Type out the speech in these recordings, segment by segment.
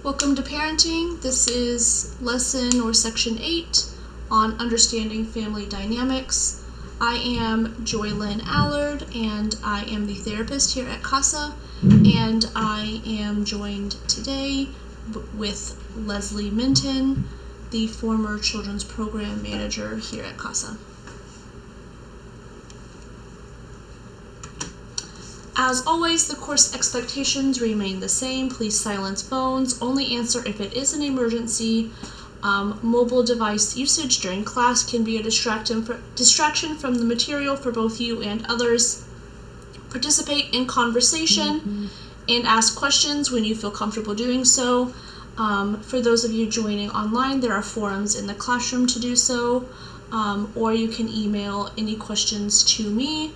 Welcome to Parenting. This is lesson or section 8 on understanding family dynamics. I am Joylyn Allard and I am the therapist here at CASA, and I am joined today with Leslie Minton, the former children's program manager here at CASA. As always, the course expectations remain the same. Please silence phones, only answer if it is an emergency. Mobile device usage during class can be a distraction from the material for both you and others. Participate in conversation and ask questions when you feel comfortable doing so. For those of you joining online, there are forums in the classroom to do so, or you can email any questions to me.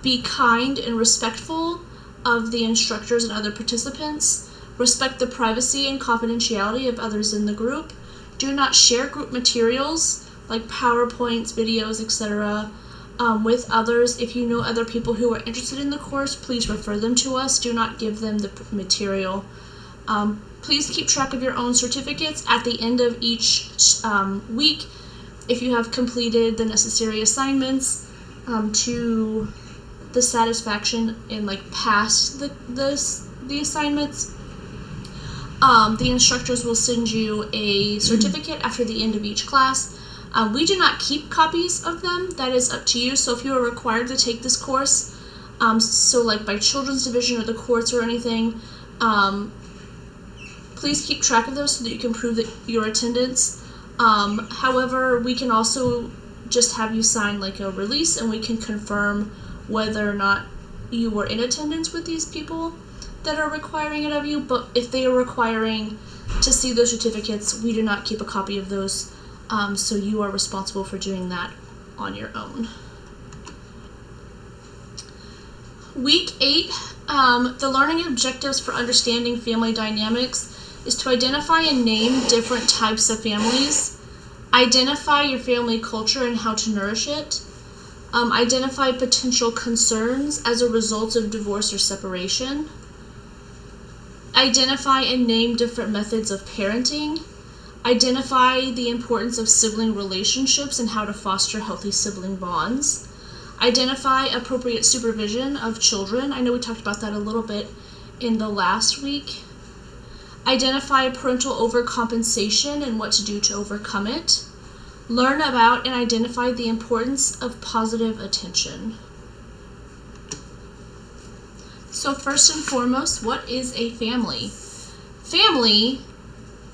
Be kind and respectful of the instructors and other participants. Respect the privacy and confidentiality of others in the group. Do not share group materials like PowerPoints, videos, etc. With others. If you know other people who are interested in the course, please refer them to us. Do not give them the material. Please keep track of your own certificates at the end of each week if you have completed the necessary assignments to the satisfaction and passed the assignments. The instructors will send you a certificate after the end of each class. We do not keep copies of them. That is up to you. So if you are required to take this course, by children's division or the courts or anything, please keep track of those so that you can prove your attendance. However, we can also just have you sign a release, and we can confirm whether or not you were in attendance with these people that are requiring it of you. But if they are requiring to see those certificates, we do not keep a copy of those, so you are responsible for doing that on your own. Week 8, the learning objectives for understanding family dynamics is to identify and name different types of families, identify your family culture and how to nourish it, identify potential concerns as a result of divorce or separation, identify and name different methods of parenting, identify the importance of sibling relationships and how to foster healthy sibling bonds, identify appropriate supervision of children. I know we talked about that a little bit in the last week. Identify parental overcompensation and what to do to overcome it. Learn about and identify the importance of positive attention. So first and foremost, what is a family? Family,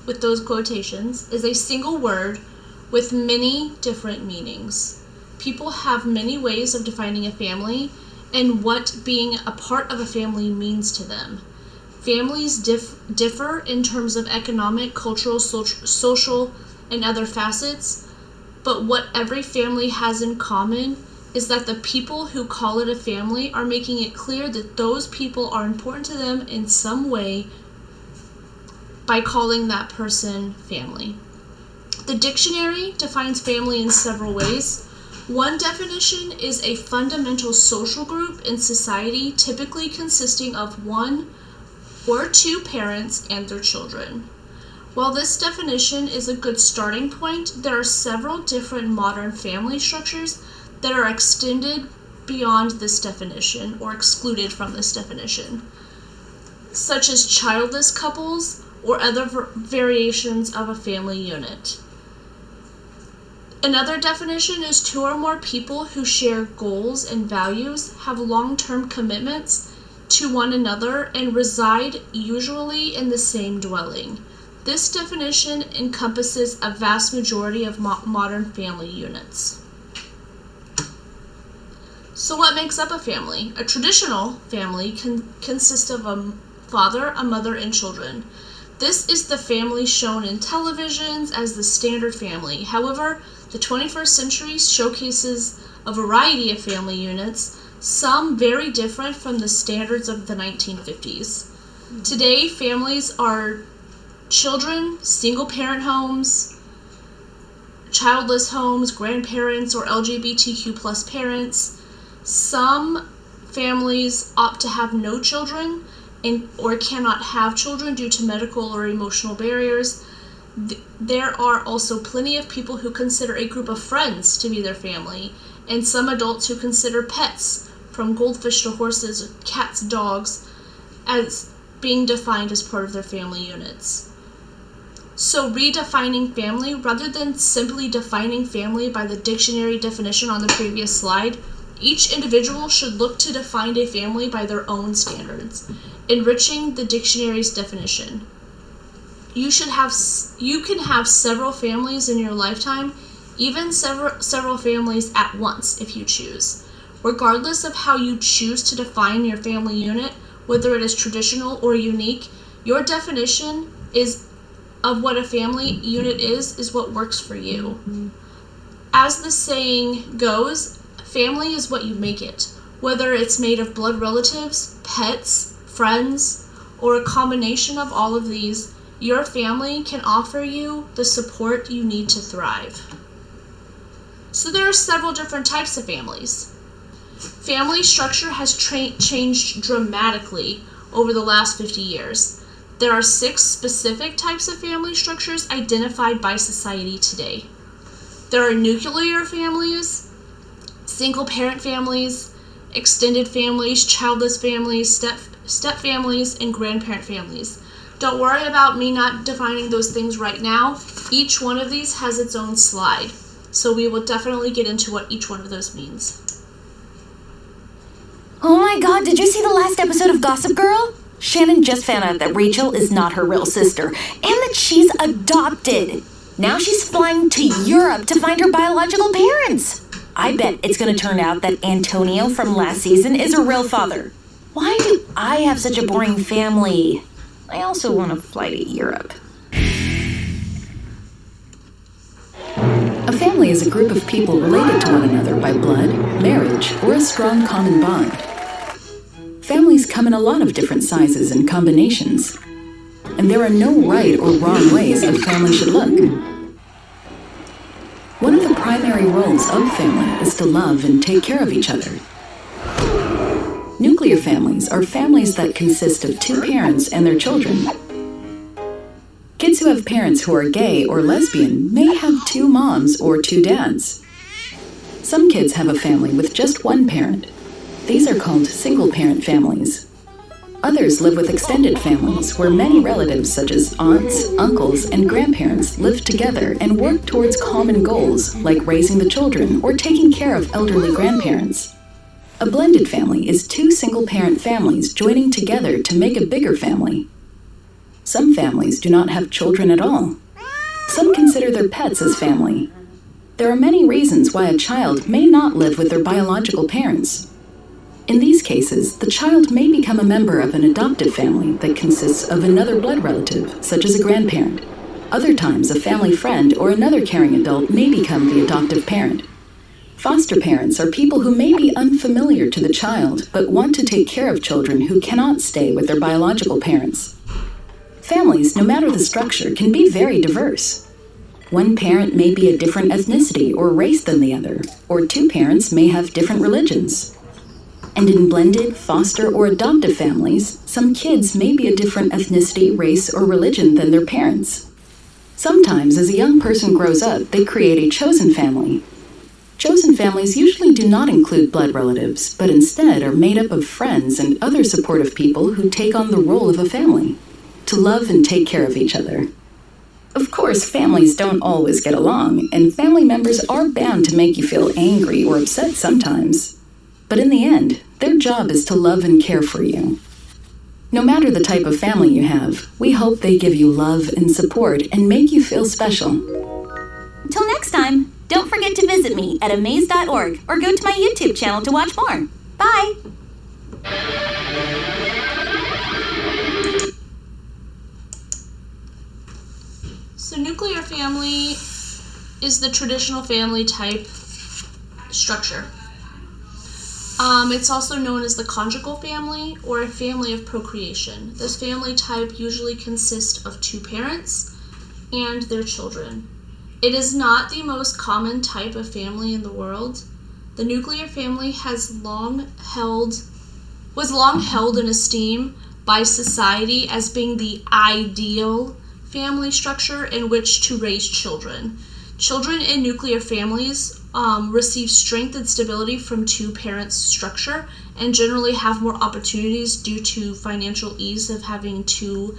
with those quotations, is a single word with many different meanings. People have many ways of defining a family and what being a part of a family means to them. Families differ in terms of economic, cultural, social, and other facets, but what every family has in common is that the people who call it a family are making it clear that those people are important to them in some way by calling that person family. The dictionary defines family in several ways. One definition is a fundamental social group in society, typically consisting of one or two parents and their children. While this definition is a good starting point, there are several different modern family structures that are extended beyond this definition or excluded from this definition, such as childless couples or other variations of a family unit. Another definition is two or more people who share goals and values, have long-term commitments to one another, and reside usually in the same dwelling. This definition encompasses a vast majority of modern family units. So what makes up a family? A traditional family consists of a father, a mother, and children. This is the family shown in televisions as the standard family. However, the 21st century showcases a variety of family units, some very different from the standards of the 1950s. Today, families are children, single-parent homes, childless homes, grandparents, or LGBTQ plus parents. Some families opt to have no children, or cannot have children due to medical or emotional barriers. There are also plenty of people who consider a group of friends to be their family, and some adults who consider pets, from goldfish to horses, cats, dogs, as being defined as part of their family units. So redefining family, rather than simply defining family by the dictionary definition on the previous slide, each individual should look to define a family by their own standards, enriching the dictionary's definition. You can have several families in your lifetime, even several families at once if you choose. Regardless of how you choose to define your family unit, whether it is traditional or unique, your definition of what a family unit is what works for you. As the saying goes, family is what you make it. Whether it's made of blood relatives, pets, friends, or a combination of all of these, your family can offer you the support you need to thrive. So there are several different types of families. Family structure has changed dramatically over the last 50 years. There are 6 specific types of family structures identified by society today. There are nuclear families, single-parent families, extended families, childless families, step families, and grandparent families. Don't worry about me not defining those things right now. Each one of these has its own slide, so we will definitely get into what each one of those means. Oh my god, did you see the last episode of Gossip Girl? Shannon just found out that Rachel is not her real sister, and that she's adopted. Now she's flying to Europe to find her biological parents. I bet it's going to turn out that Antonio from last season is her real father. Why do I have such a boring family? I also want to fly to Europe. A family is a group of people related to one another by blood, marriage, or a strong common bond. Families come in a lot of different sizes and combinations, and there are no right or wrong ways a family should look. One of the primary roles of family is to love and take care of each other. Nuclear families are families that consist of 2 parents and their children. Kids who have parents who are gay or lesbian may have 2 moms or 2 dads. Some kids have a family with just 1 parent. These are called single-parent families. Others live with extended families where many relatives such as aunts, uncles, and grandparents live together and work towards common goals like raising the children or taking care of elderly grandparents. A blended family is 2 single-parent families joining together to make a bigger family. Some families do not have children at all. Some consider their pets as family. There are many reasons why a child may not live with their biological parents. In these cases, the child may become a member of an adoptive family that consists of another blood relative, such as a grandparent. Other times, a family friend or another caring adult may become the adoptive parent. Foster parents are people who may be unfamiliar to the child but want to take care of children who cannot stay with their biological parents. Families, no matter the structure, can be very diverse. One parent may be a different ethnicity or race than the other, or 2 parents may have different religions. And in blended, foster, or adoptive families, some kids may be a different ethnicity, race, or religion than their parents. Sometimes, as a young person grows up, they create a chosen family. Chosen families usually do not include blood relatives, but instead are made up of friends and other supportive people who take on the role of a family, to love and take care of each other. Of course, families don't always get along, and family members are bound to make you feel angry or upset sometimes. But in the end, their job is to love and care for you. No matter the type of family you have, we hope they give you love and support and make you feel special. Till next time, don't forget to visit me at amaze.org or go to my YouTube channel to watch more. Bye! So nuclear family is the traditional family type structure. It's also known as the conjugal family or a family of procreation. This family type usually consists of 2 parents and their children. It is not the most common type of family in the world. The nuclear family was long held in esteem by society as being the ideal family structure in which to raise children. Children in nuclear families receive strength and stability from two parents structure and generally have more opportunities due to financial ease of having two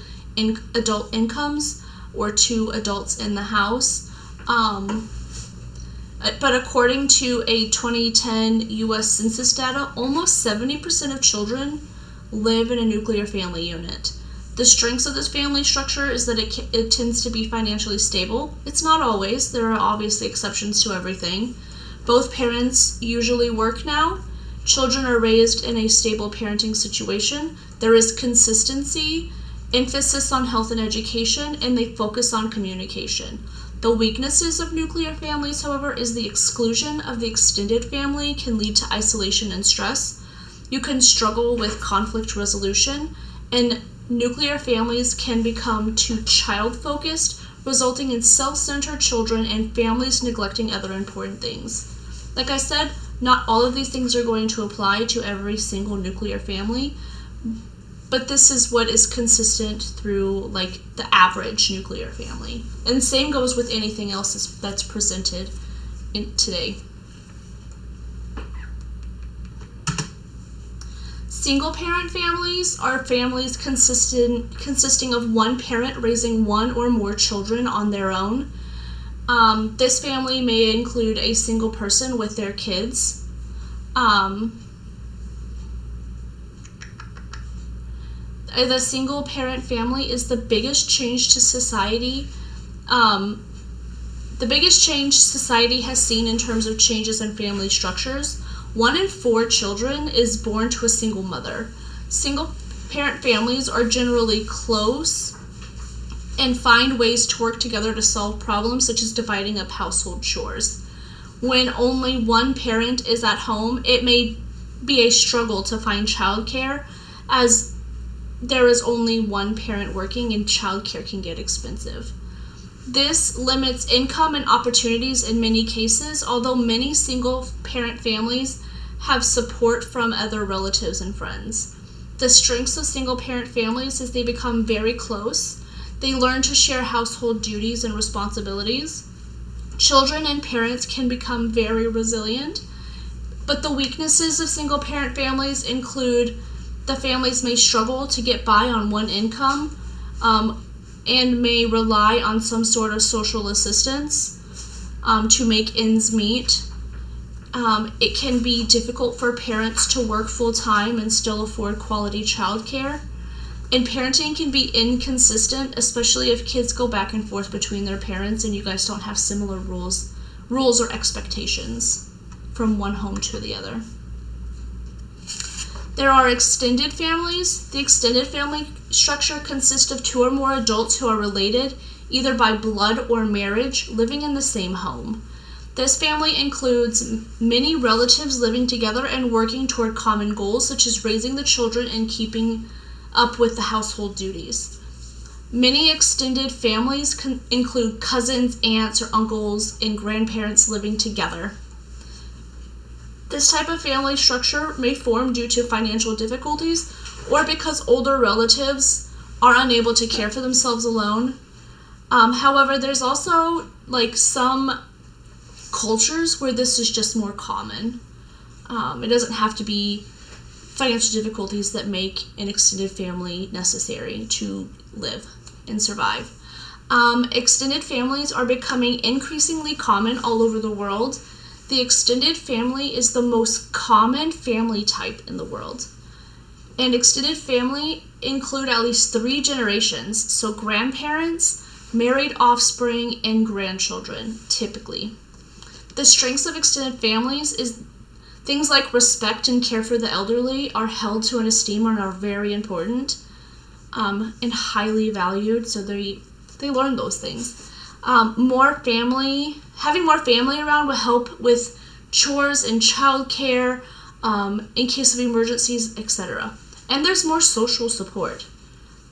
adult incomes or two adults in the house. But according to a 2010 U.S. Census data, almost 70% of children live in a nuclear family unit. The strengths of this family structure is that it tends to be financially stable. It's not always. There are obviously exceptions to everything. Both parents usually work now. Children are raised in a stable parenting situation. There is consistency, emphasis on health and education, and they focus on communication. The weaknesses of nuclear families, however, is the exclusion of the extended family can lead to isolation and stress. You can struggle with conflict resolution, and nuclear families can become too child-focused, resulting in self-centered children and families neglecting other important things. Like I said, not all of these things are going to apply to every single nuclear family, but this is what is consistent through like the average nuclear family. And same goes with anything else that's presented today. Single-parent families are families consisting of one parent raising one or more children on their own. This family may include a single person with their kids. The single-parent family is the biggest change to society. The biggest change society has seen in terms of changes in family structures. 1 in 4 children is born to a single mother. Single-parent families are generally close and find ways to work together to solve problems such as dividing up household chores. When only one parent is at home, it may be a struggle to find childcare as there is only one parent working and childcare can get expensive. This limits income and opportunities in many cases, although many single-parent families have support from other relatives and friends. The strengths of single-parent families is they become very close. They learn to share household duties and responsibilities. Children and parents can become very resilient, but the weaknesses of single-parent families include the families may struggle to get by on one income, and may rely on some sort of social assistance to make ends meet. It can be difficult for parents to work full-time and still afford quality childcare. And parenting can be inconsistent, especially if kids go back and forth between their parents and you guys don't have similar rules or expectations from one home to the other. There are extended families. The extended family structure consists of 2 or more adults who are related, either by blood or marriage, living in the same home. This family includes many relatives living together and working toward common goals, such as raising the children and keeping up with the household duties. Many extended families include cousins, aunts, or uncles, and grandparents living together. This type of family structure may form due to financial difficulties or because older relatives are unable to care for themselves alone. However, there's also like some cultures where this is just more common. It doesn't have to be financial difficulties that make an extended family necessary to live and survive. Extended families are becoming increasingly common all over the world. The extended family is the most common family type in the world. And extended family include at least 3 generations, so grandparents, married offspring, and grandchildren, typically. The strengths of extended families is things like respect and care for the elderly are held to an esteem and are very important and highly valued, so they learn those things. Having more family around will help with chores and childcare in case of emergencies, etc. And there's more social support.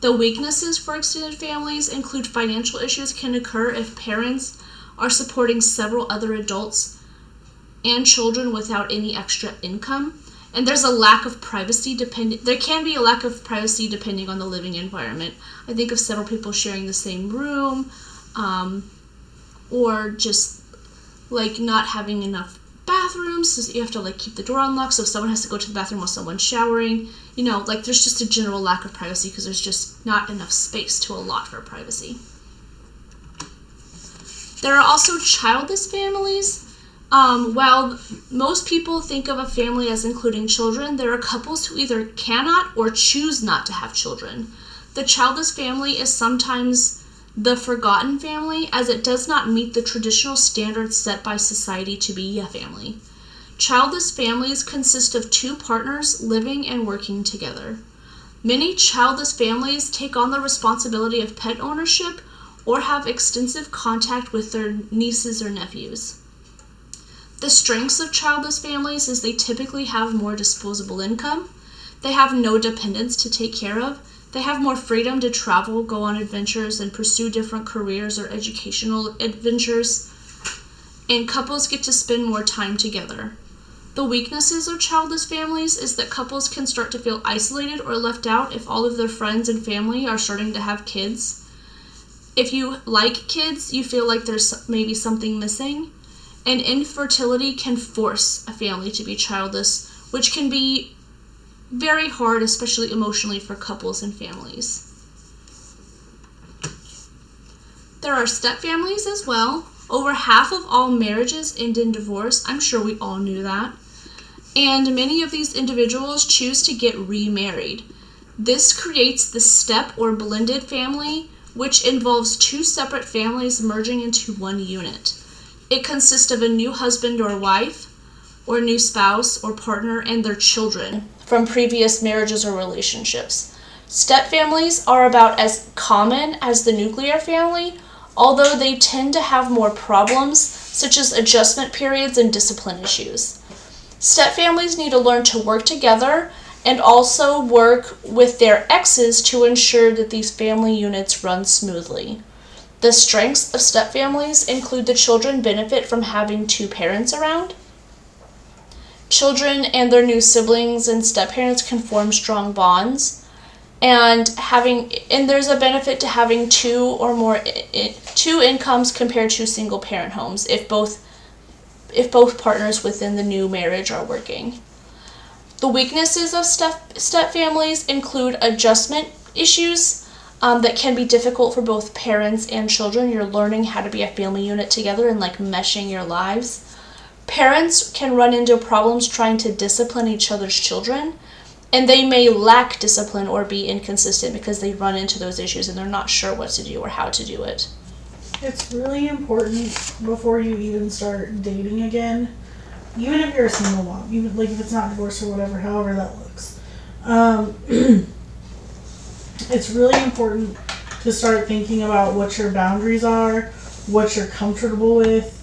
The weaknesses for extended families include financial issues can occur if parents are supporting several other adults and children without any extra income. And there's a lack of privacy there can be a lack of privacy depending on the living environment. I think of several people sharing the same room, or just like not having enough bathrooms, so you have to like keep the door unlocked, so if someone has to go to the bathroom while someone's showering, like there's just a general lack of privacy because there's just not enough space to allot for privacy. There are also childless families. While most people think of a family as including children, there are couples who either cannot or choose not to have children. The childless family is sometimes the forgotten family, as it does not meet the traditional standards set by society to be a family. Childless families consist of two partners living and working together. Many childless families take on the responsibility of pet ownership or have extensive contact with their nieces or nephews. The strengths of childless families is they typically have more disposable income, they have no dependents to take care of, they have more freedom to travel, go on adventures, and pursue different careers or educational adventures, and couples get to spend more time together. The weaknesses of childless families is that couples can start to feel isolated or left out if all of their friends and family are starting to have kids. If you like kids, you feel like there's maybe something missing. And infertility can force a family to be childless, which can be very hard, especially emotionally, for couples and families. There are step families as well. Over half of all marriages end in divorce. I'm sure we all knew that. And many of these individuals choose to get remarried. This creates the step or blended family, which involves two separate families merging into one unit. It consists of a new husband or wife, or new spouse or partner, and their children from previous marriages or relationships. Step families are about as common as the nuclear family, although they tend to have more problems, such as adjustment periods and discipline issues. Step families need to learn to work together and also work with their exes to ensure that these family units run smoothly. The strengths of step families include the children benefit from having two parents around. Children and their new siblings and step-parents can form strong bonds, and there's a benefit to having two incomes compared to single-parent homes if both partners within the new marriage are working. The weaknesses of step families include adjustment issues that can be difficult for both parents and children. You're learning how to be a family unit together and like meshing your lives. Parents can run into problems trying to discipline each other's children, and they may lack discipline or be inconsistent because they run into those issues and they're not sure what to do or how to do it. It's really important before you even start dating again, even if you're a single mom, even like if it's not divorced or whatever, however that looks. It's really important to start thinking about what your boundaries are, what you're comfortable with,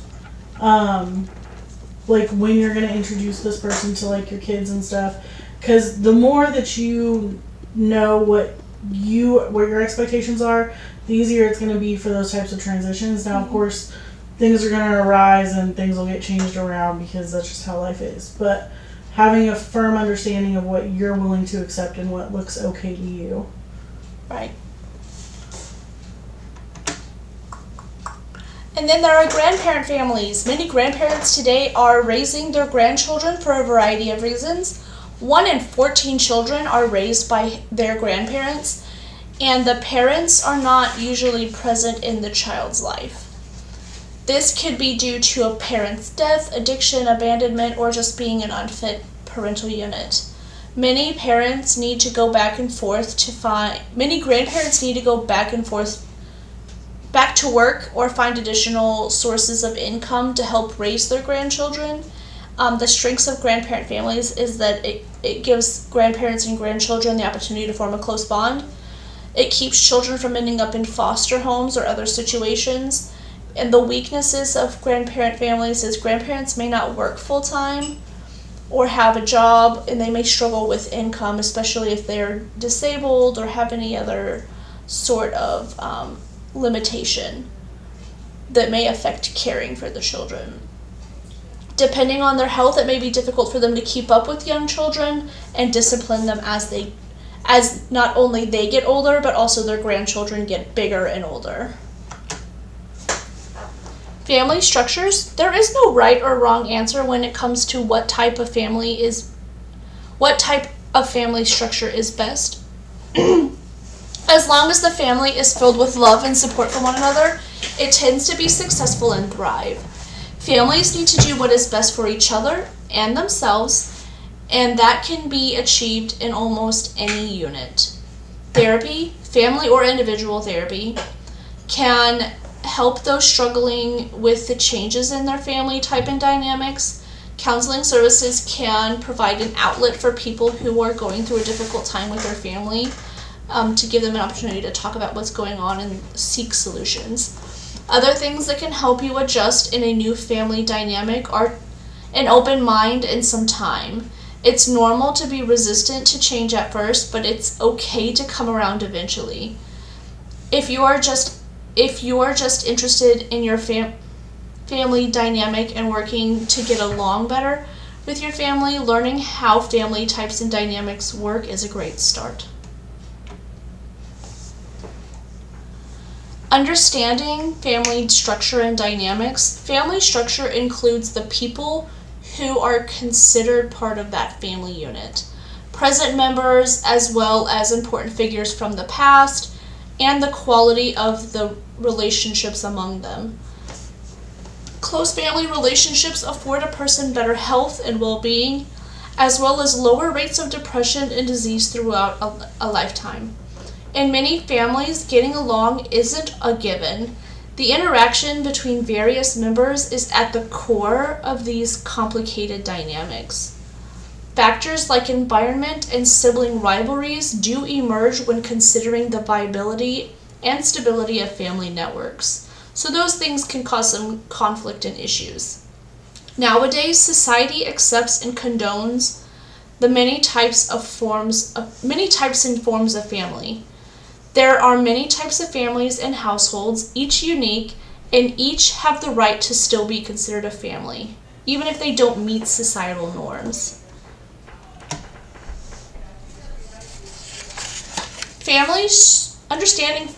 like when you're going to introduce this person to like your kids and stuff, because the more that you know what your expectations are, the easier it's going to be for those types of transitions. Now, of course, things are going to arise and things will get changed around because that's just how life is, but having a firm understanding of what you're willing to accept and what looks okay to you. Right. And then there are grandparent families. Many grandparents today are raising their grandchildren for a variety of reasons. 1 in 14 children are raised by their grandparents, and the parents are not usually present in the child's life. This could be due to a parent's death, addiction, abandonment, or just being an unfit parental unit. Many grandparents need to go back and forth back to work or find additional sources of income to help raise their grandchildren. The strengths of grandparent families is that it gives grandparents and grandchildren the opportunity to form a close bond. It keeps children from ending up in foster homes or other situations. And the weaknesses of grandparent families is grandparents may not work full-time or have a job, and they may struggle with income, especially if they're disabled or have any other sort of limitation that may affect caring for the children. Depending on their health, it may be difficult for them to keep up with young children and discipline them as not only they get older, but also their grandchildren get bigger and older. Family structures. There is no right or wrong answer when it comes to what type of family structure is best. As long as the family is filled with love and support for one another, it tends to be successful and thrive. Families need to do what is best for each other and themselves, and that can be achieved in almost any unit. Therapy, family or individual therapy, can help those struggling with the changes in their family type and dynamics. Counseling services can provide an outlet for people who are going through a difficult time with their family, to give them an opportunity to talk about what's going on and seek solutions. Other things that can help you adjust in a new family dynamic are an open mind and some time. It's normal to be resistant to change at first, but it's okay to come around eventually. If you are just interested in your family dynamic and working to get along better with your family, learning how family types and dynamics work is a great start. Understanding family structure and dynamics. Family structure includes the people who are considered part of that family unit, present members as well as important figures from the past, and the quality of the relationships among them. Close family relationships afford a person better health and well-being, as well as lower rates of depression and disease throughout a lifetime. In many families, getting along isn't a given. The interaction between various members is at the core of these complicated dynamics. Factors like environment and sibling rivalries do emerge when considering the viability and stability of family networks. So those things can cause some conflict and issues. Nowadays, society accepts and condones the many types and forms of family. There are many types of families and households, each unique, and each have the right to still be considered a family, even if they don't meet societal norms. Understanding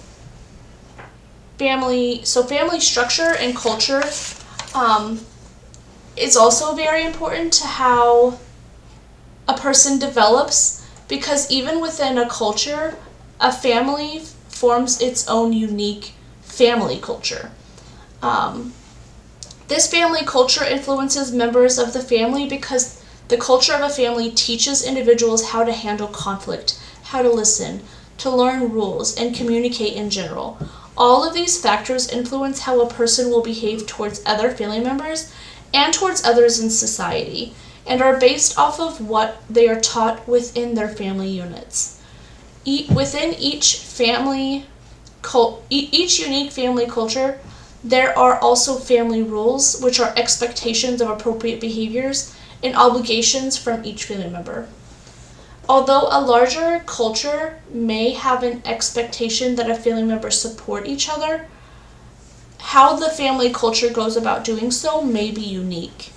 family structure and culture is also very important to how a person develops, because even within a culture, a family forms its own unique family culture. This family culture influences members of the family because the culture of a family teaches individuals how to handle conflict, how to listen, to learn rules, and communicate in general. All of these factors influence how a person will behave towards other family members and towards others in society, and are based off of what they are taught within their family units. Within each unique family culture, there are also family rules, which are expectations of appropriate behaviors and obligations from each family member. Although a larger culture may have an expectation that a family member support each other, how the family culture goes about doing so may be unique.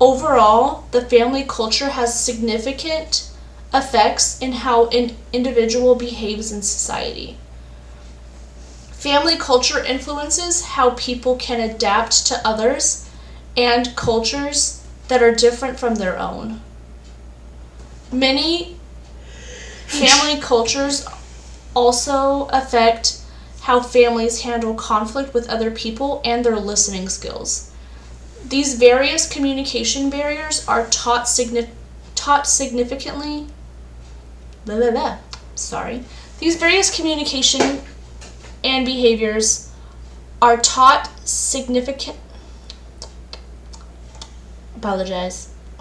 Overall, the family culture has significant effects in how an individual behaves in society. Family culture influences how people can adapt to others and cultures that are different from their own. Many family cultures also affect how families handle conflict with other people and their listening skills. These various communication barriers are taught significantly. These various communication and behaviors are taught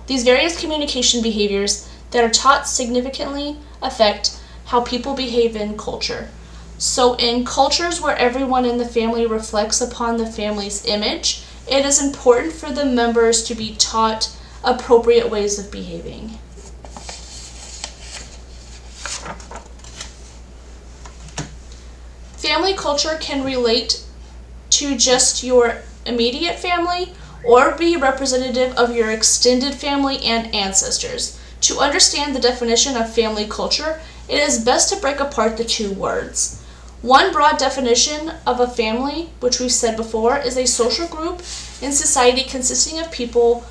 These various communication behaviors that are taught significantly affect how people behave in culture. So in cultures where everyone in the family reflects upon the family's image, it is important for the members to be taught appropriate ways of behaving. Family culture can relate to just your immediate family or be representative of your extended family and ancestors. To understand the definition of family culture, it is best to break apart the two words. One broad definition of a family, which we've said before, is a social group in society consisting of people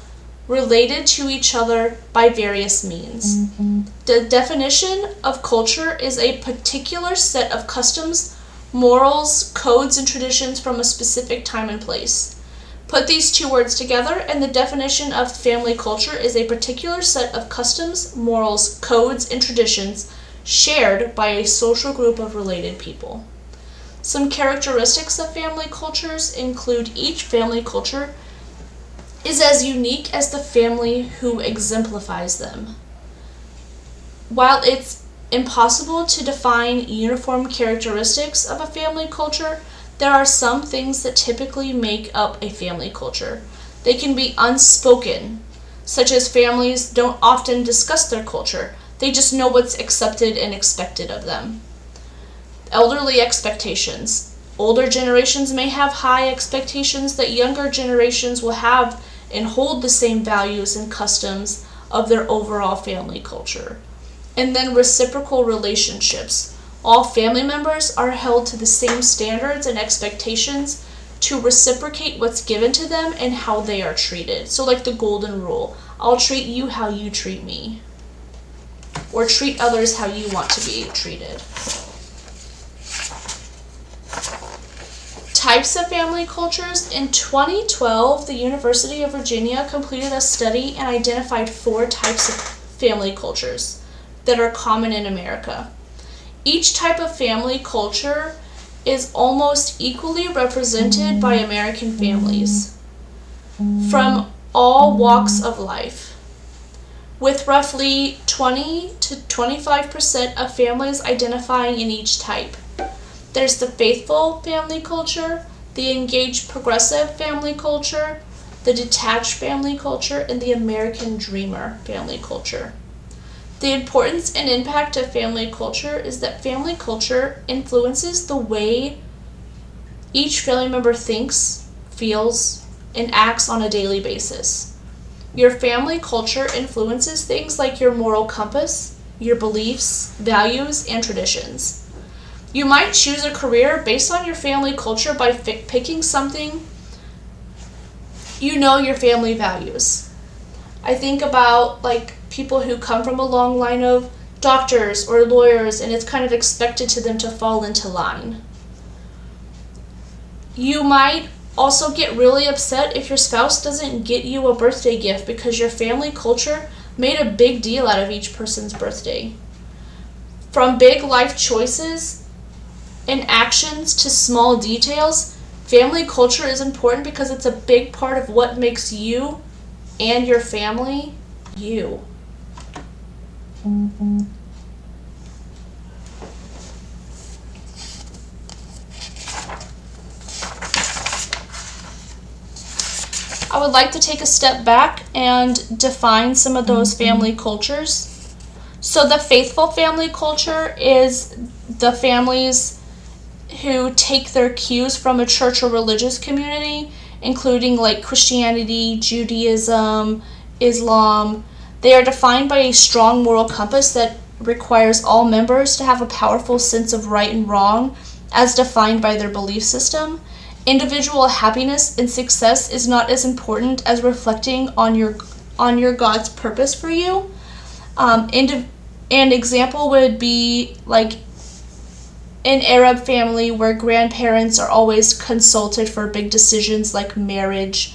related to each other by various means. The definition of culture is a particular set of customs, morals, codes, and traditions from a specific time and place. Put these two words together, and the definition of family culture is a particular set of customs, morals, codes, and traditions shared by a social group of related people. Some characteristics of family cultures include each family culture is as unique as the family who exemplifies them. While it's impossible to define uniform characteristics of a family culture, there are some things that typically make up a family culture. They can be unspoken, such as families don't often discuss their culture. They just know what's accepted and expected of them. Elderly expectations. Older generations may have high expectations that younger generations will have and hold the same values and customs of their overall family culture. And then reciprocal relationships. All family members are held to the same standards and expectations to reciprocate what's given to them and how they are treated. So like the golden rule, I'll treat you how you treat me. Or treat others how you want to be treated. Types of family cultures. In 2012, the University of Virginia completed a study and identified 4 types of family cultures that are common in America. Each type of family culture is almost equally represented by American families from all walks of life, with roughly 20 to 25% of families identifying in each type. There's the faithful family culture, the engaged progressive family culture, the detached family culture, and the American dreamer family culture. The importance and impact of family culture is that family culture influences the way each family member thinks, feels, and acts on a daily basis. Your family culture influences things like your moral compass, your beliefs, values, and traditions. You might choose a career based on your family culture by picking something you know your family values. I think about like people who come from a long line of doctors or lawyers, and it's kind of expected to them to fall into line. You might also get really upset if your spouse doesn't get you a birthday gift because your family culture made a big deal out of each person's birthday. From big life choices and actions to small details, family culture is important because it's a big part of what makes you and your family you. I would like to take a step back and define some of those family cultures. So the faithful family culture is the families who take their cues from a church or religious community, including like Christianity, Judaism, Islam. They are defined by a strong moral compass that requires all members to have a powerful sense of right and wrong as defined by their belief system. Individual happiness and success is not as important as reflecting on your God's purpose for you. An example would be like an Arab family where grandparents are always consulted for big decisions like marriage,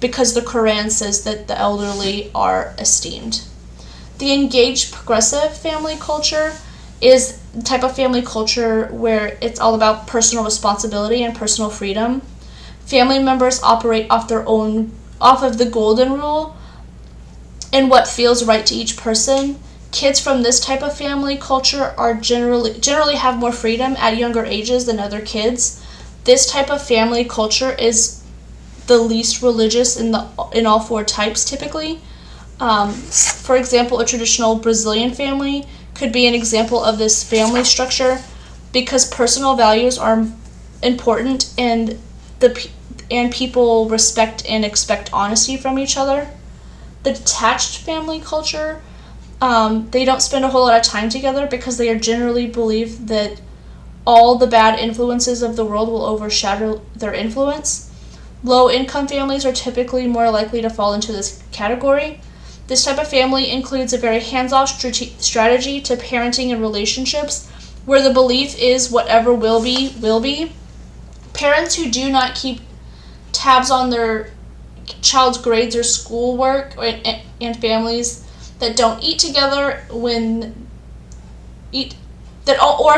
because the Quran says that the elderly are esteemed. The engaged progressive family culture is the type of family culture where it's all about personal responsibility and personal freedom. Family members operate off of the golden rule and what feels right to each person. Kids from this type of family culture are generally have more freedom at younger ages than other kids. This type of family culture is the least religious in all 4 types typically. For example, a traditional Brazilian family could be an example of this family structure because personal values are important and and people respect and expect honesty from each other. The detached family culture, they don't spend a whole lot of time together because they are generally believe that all the bad influences of the world will overshadow their influence. Low-income families are typically more likely to fall into this category. This type of family includes a very hands-off strategy to parenting and relationships, where the belief is whatever will be, will be. Parents who do not keep tabs on their child's grades or schoolwork, and families that don't eat together or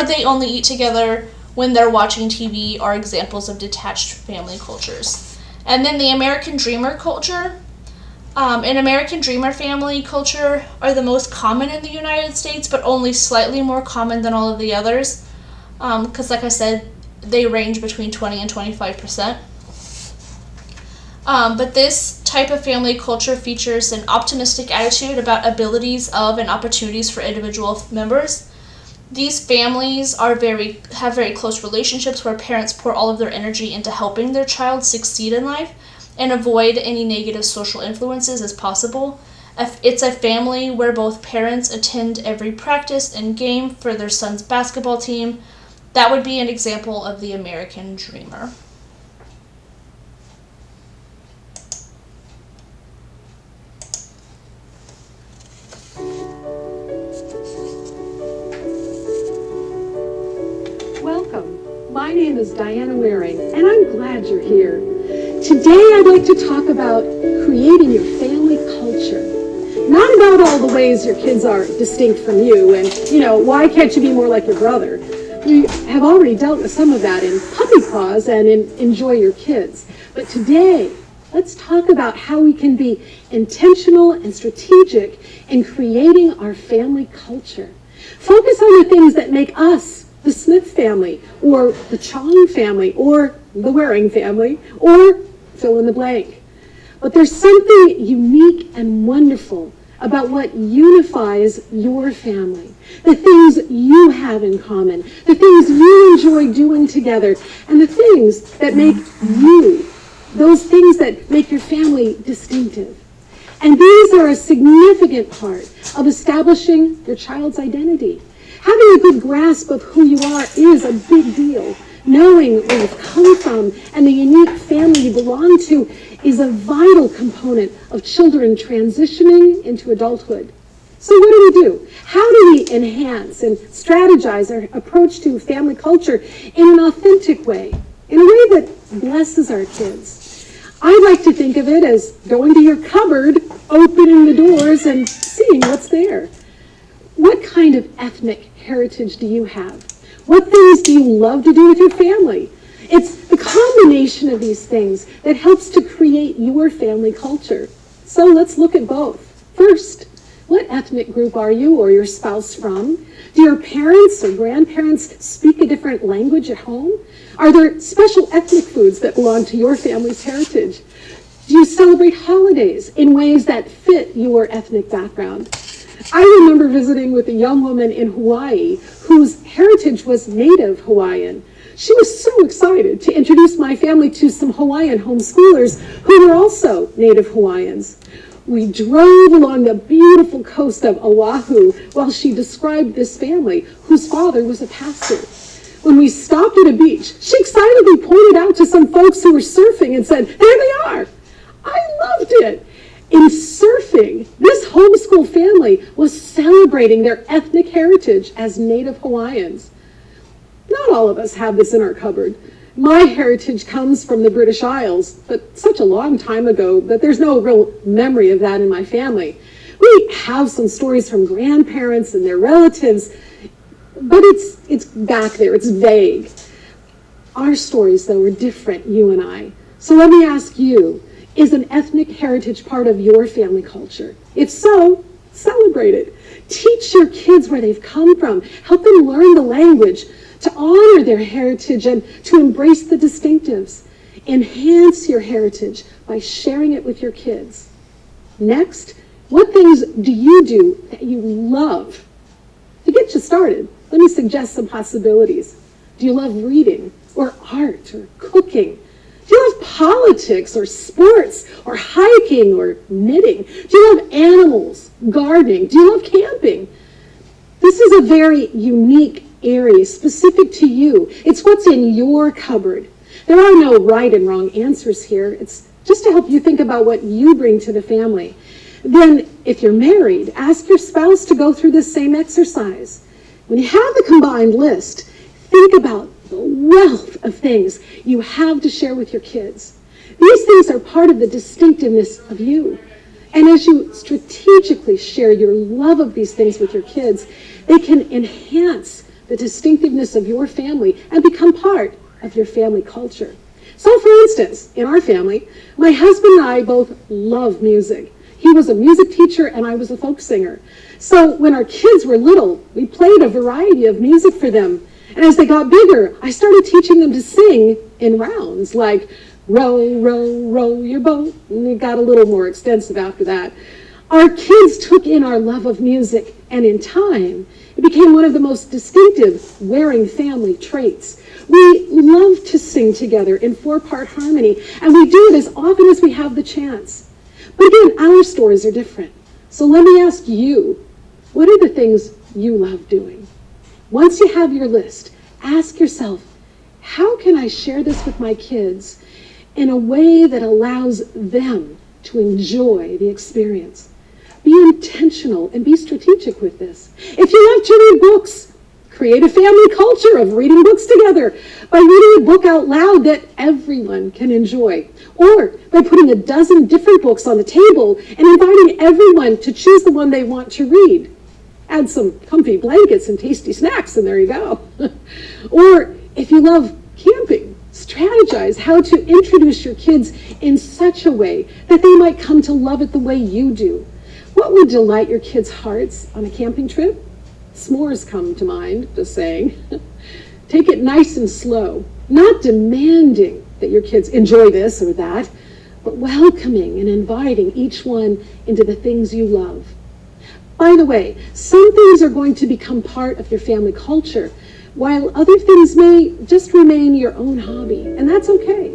they only eat together when they're watching TV are examples of detached family cultures. And then the American Dreamer culture. An American Dreamer family culture are the most common in the United States, but only slightly more common than all of the others. Because like I said, they range between 20 and 25%. But this type of family culture features an optimistic attitude about abilities of and opportunities for individual members. These families have very close relationships where parents pour all of their energy into helping their child succeed in life and avoid any negative social influences as possible. It's a family where both parents attend every practice and game for their son's basketball team. That would be an example of the American Dreamer. Welcome. My name is Diana Waring, and I'm glad you're here. Today I'd like to talk about creating your family culture. Not about all the ways your kids are distinct from you and, why can't you be more like your brother? We have already dealt with some of that in Puppy Paws and in Enjoy Your Kids. But today, let's talk about how we can be intentional and strategic in creating our family culture. Focus on the things that make us the Smith family, or the Chong family, or the Waring family, or fill in the blank. But there's something unique and wonderful about what unifies your family, the things you have in common, the things you enjoy doing together, and the things that make you, those things that make your family distinctive. And these are a significant part of establishing your child's identity. Having a good grasp of who you are is a big deal. Knowing where you've come from and the unique family you belong to is a vital component of children transitioning into adulthood. So what do? How do we enhance and strategize our approach to family culture in an authentic way, in a way that blesses our kids? I like to think of it as going to your cupboard, opening the doors, and seeing what's there. What kind of ethnic heritage do you have? What things do you love to do with your family? It's the combination of these things that helps to create your family culture. So let's look at both. First, what ethnic group are you or your spouse from? Do your parents or grandparents speak a different language at home? Are there special ethnic foods that belong to your family's heritage? Do you celebrate holidays in ways that fit your ethnic background? I remember visiting with a young woman in Hawaii whose heritage was Native Hawaiian. She was so excited to introduce my family to some Hawaiian homeschoolers who were also Native Hawaiians. We drove along the beautiful coast of Oahu while she described this family, whose father was a pastor. When we stopped at a beach, she excitedly pointed out to some folks who were surfing and said, "There they are!" I loved it. In surfing, this homeschool family was celebrating their ethnic heritage as Native Hawaiians. Not all of us have this in our cupboard. My heritage comes from the British Isles, but such a long time ago that there's no real memory of that in my family. We have some stories from grandparents and their relatives, but it's back there, it's vague. Our stories, though, are different, you and I. So let me ask you, is an ethnic heritage part of your family culture? If so, celebrate it. Teach your kids where they've come from. Help them learn the language, to honor their heritage and to embrace the distinctives. Enhance your heritage by sharing it with your kids. Next, what things do you do that you love? To get you started, let me suggest some possibilities. Do you love reading or art or cooking? Do you love politics or sports or hiking or knitting? Do you love animals, gardening? Do you love camping? This is a very unique area specific to you. It's what's in your cupboard. There are no right and wrong answers here. It's just to help you think about what you bring to the family. Then, if you're married, ask your spouse to go through this same exercise. When you have the combined list, think about the wealth of things you have to share with your kids. These things are part of the distinctiveness of you. And as you strategically share your love of these things with your kids, they can enhance the distinctiveness of your family and become part of your family culture. So for instance, in our family, my husband and I both love music. He was a music teacher and I was a folk singer. So when our kids were little, we played a variety of music for them. And as they got bigger, I started teaching them to sing in rounds, like row, row, row your boat. And it got a little more extensive after that. Our kids took in our love of music, and in time, it became one of the most distinctive Waring family traits. We love to sing together in 4-part harmony, and we do it as often as we have the chance. But again, our stories are different. So let me ask you, what are the things you love doing? Once you have your list, ask yourself, how can I share this with my kids in a way that allows them to enjoy the experience? Be intentional and be strategic with this. If you love to read books, create a family culture of reading books together by reading a book out loud that everyone can enjoy, or by putting a dozen different books on the table and inviting everyone to choose the one they want to read. Add some comfy blankets and tasty snacks, and there you go. Or if you love camping, strategize how to introduce your kids in such a way that they might come to love it the way you do. What would delight your kids' hearts on a camping trip? S'mores come to mind, just saying. Take it nice and slow, not demanding that your kids enjoy this or that, but welcoming and inviting each one into the things you love. By the way, some things are going to become part of your family culture, while other things may just remain your own hobby, and that's okay.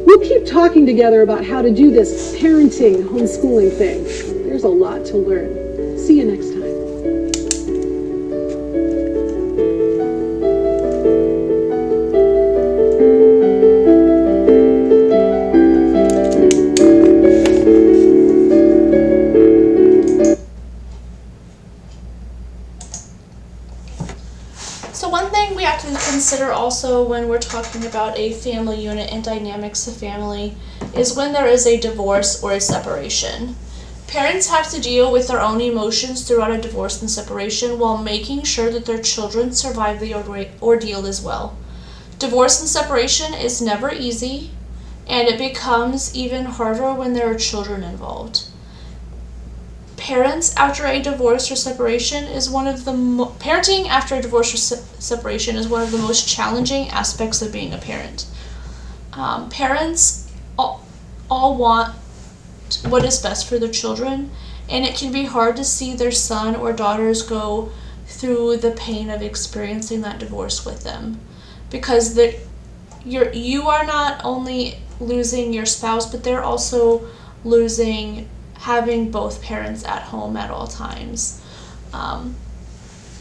We'll keep talking together about how to do this parenting, homeschooling thing. There's a lot to learn. See you next time. So one thing we have to consider also when we're talking about a family unit and dynamics of family is when there is a divorce or a separation. Parents have to deal with their own emotions throughout a divorce and separation while making sure that their children survive the ordeal as well. Divorce and separation is never easy, and it becomes even harder when there are children involved. Parents after a divorce or separation is one of the parenting after a divorce or separation is one of the most challenging aspects of being a parent. Parents all want what is best for their children, and it can be hard to see their son or daughters go through the pain of experiencing that divorce with them, because you are not only losing your spouse, but they're also losing having both parents at home at all times.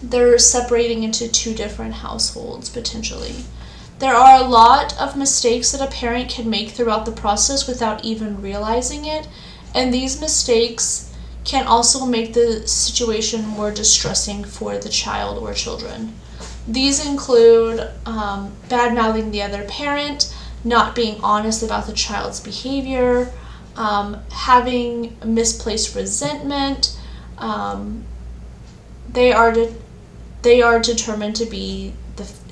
They're separating into two different households potentially. There are a lot of mistakes that a parent can make throughout the process without even realizing it, and these mistakes can also make the situation more distressing for the child or children. These include bad-mouthing the other parent, not being honest about the child's behavior, having misplaced resentment. They are determined to be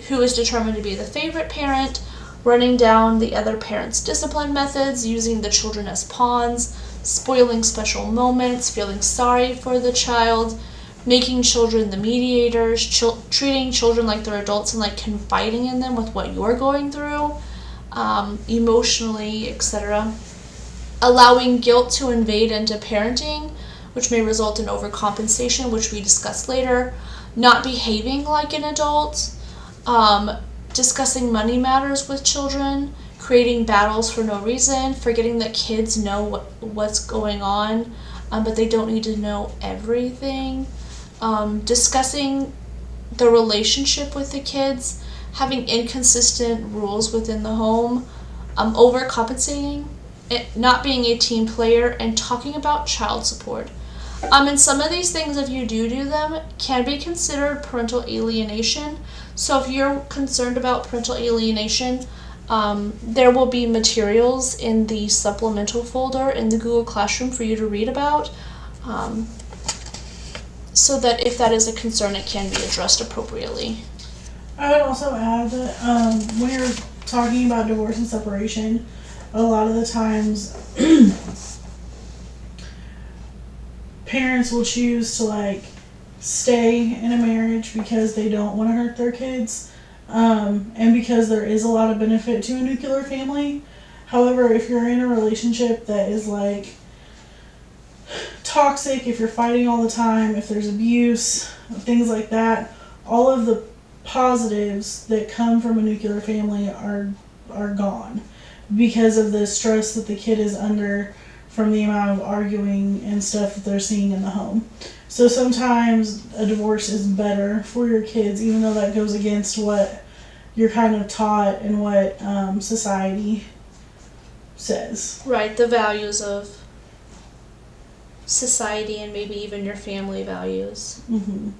who is determined to be the favorite parent, running down the other parent's discipline methods, using the children as pawns, spoiling special moments, feeling sorry for the child, making children the mediators, treating children like they're adults and like confiding in them with what you're going through, emotionally, etc. Allowing guilt to invade into parenting, which may result in overcompensation, which we discussed later, not behaving like an adult, discussing money matters with children, creating battles for no reason, forgetting that kids know what's going on, but they don't need to know everything, discussing the relationship with the kids, having inconsistent rules within the home, overcompensating, not being a team player, and talking about child support. And some of these things, if you do them, can be considered parental alienation. So if you're concerned about parental alienation, there will be materials in the supplemental folder in the Google Classroom for you to read about, so that if that is a concern, it can be addressed appropriately. I would also add that when you're talking about divorce and separation, a lot of the times parents will choose to stay in a marriage because they don't want to hurt their kids, and because there is a lot of benefit to a nuclear family. However, if you're in a relationship that is toxic, if you're fighting all the time, if there's abuse, things like that, all of the positives that come from a nuclear family are gone because of the stress that the kid is under from the amount of arguing and stuff that they're seeing in the home. So sometimes a divorce is better for your kids, even though that goes against what you're kind of taught and what society says. Right, the values of society and maybe even your family values. Mm-hmm.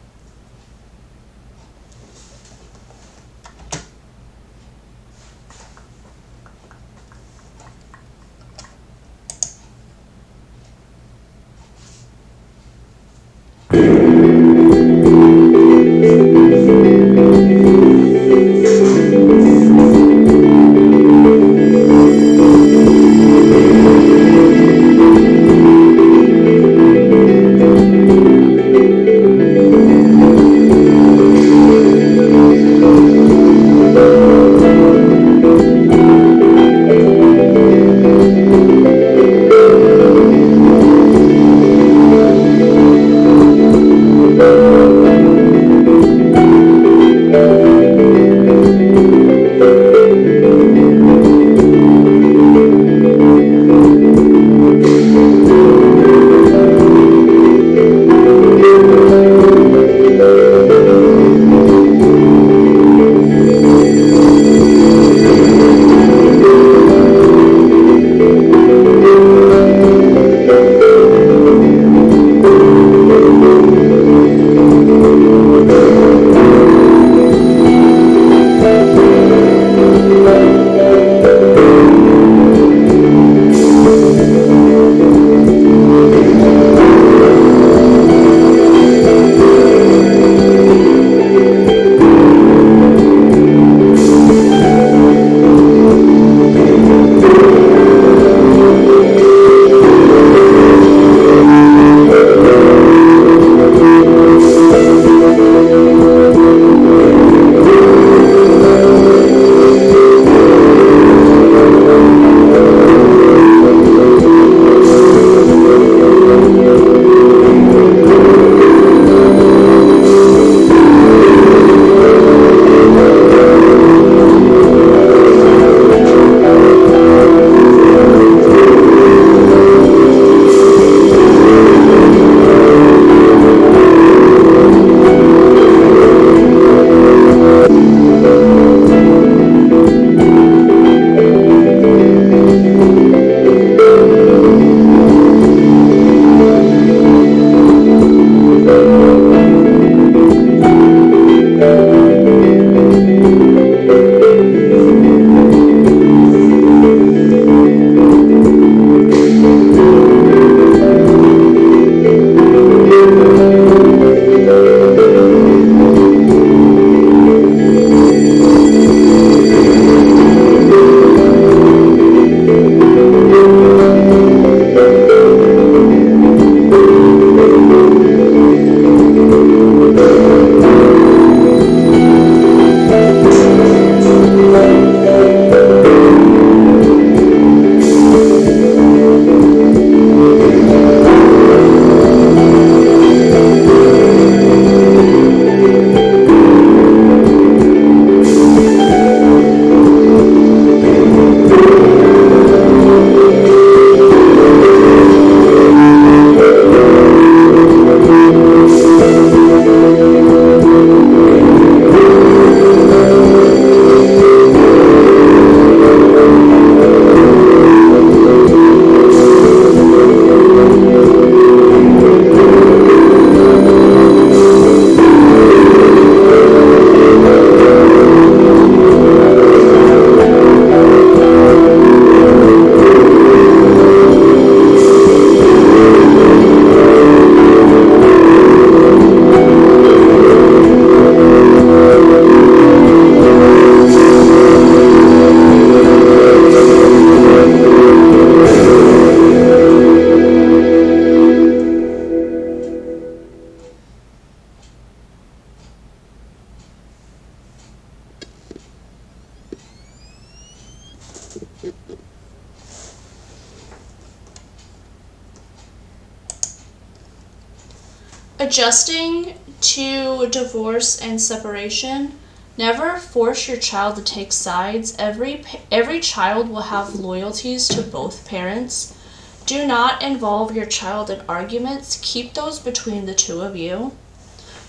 Adjusting to divorce and separation. Never force your child to take sides. Every child will have loyalties to both parents. Do not involve your child in arguments. Keep those between the two of you.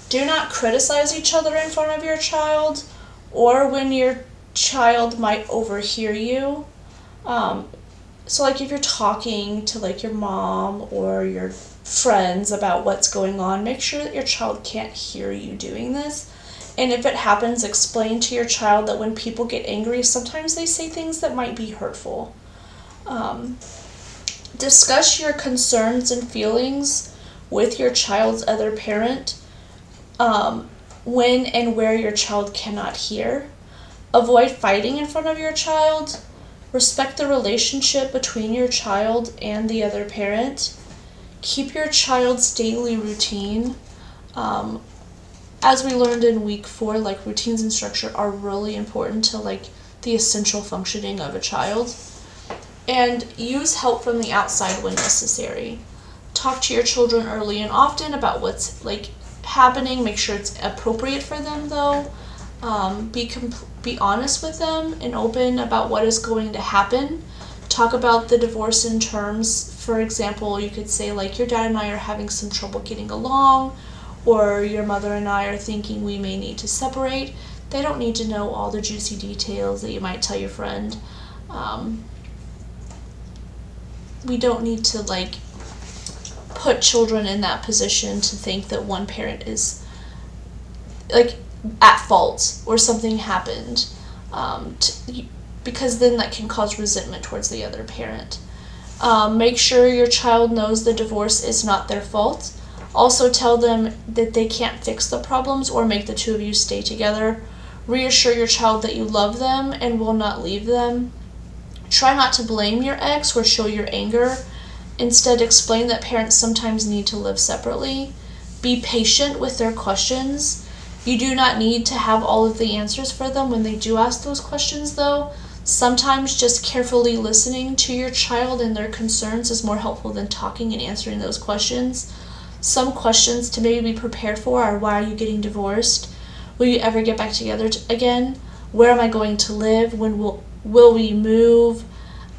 Do not criticize each other in front of your child or when your child might overhear you. So like if you're talking to like your mom or your friends about what's going on, make sure that your child can't hear you doing this. And if it happens, explain to your child that when people get angry, sometimes they say things that might be hurtful. Discuss your concerns and feelings with your child's other parent when and where your child cannot hear. Avoid fighting in front of your child. Respect the relationship between your child and the other parent. Keep your child's daily routine. As we learned in week 4, like routines and structure are really important to like the essential functioning of a child. And use help from the outside when necessary. Talk to your children early and often about what's like happening. Make sure it's appropriate for them though. Be honest with them and open about what is going to happen. Talk about the divorce in terms, for example, you could say like your dad and I are having some trouble getting along, or your mother and I are thinking we may need to separate. They don't need to know all the juicy details that you might tell your friend. We don't need to like put children in that position to think that one parent is like at fault or something happened, because then that can cause resentment towards the other parent. Make sure your child knows the divorce is not their fault. Also tell them that they can't fix the problems or make the two of you stay together. Reassure your child that you love them and will not leave them. Try not to blame your ex or show your anger. Instead, explain that parents sometimes need to live separately. Be patient with their questions. You do not need to have all of the answers for them when they do ask those questions, though. Sometimes just carefully listening to your child and their concerns is more helpful than talking and answering those questions. Some questions to maybe be prepared for are: why are you getting divorced? Will you ever get back together again? Where am I going to live? When will we move?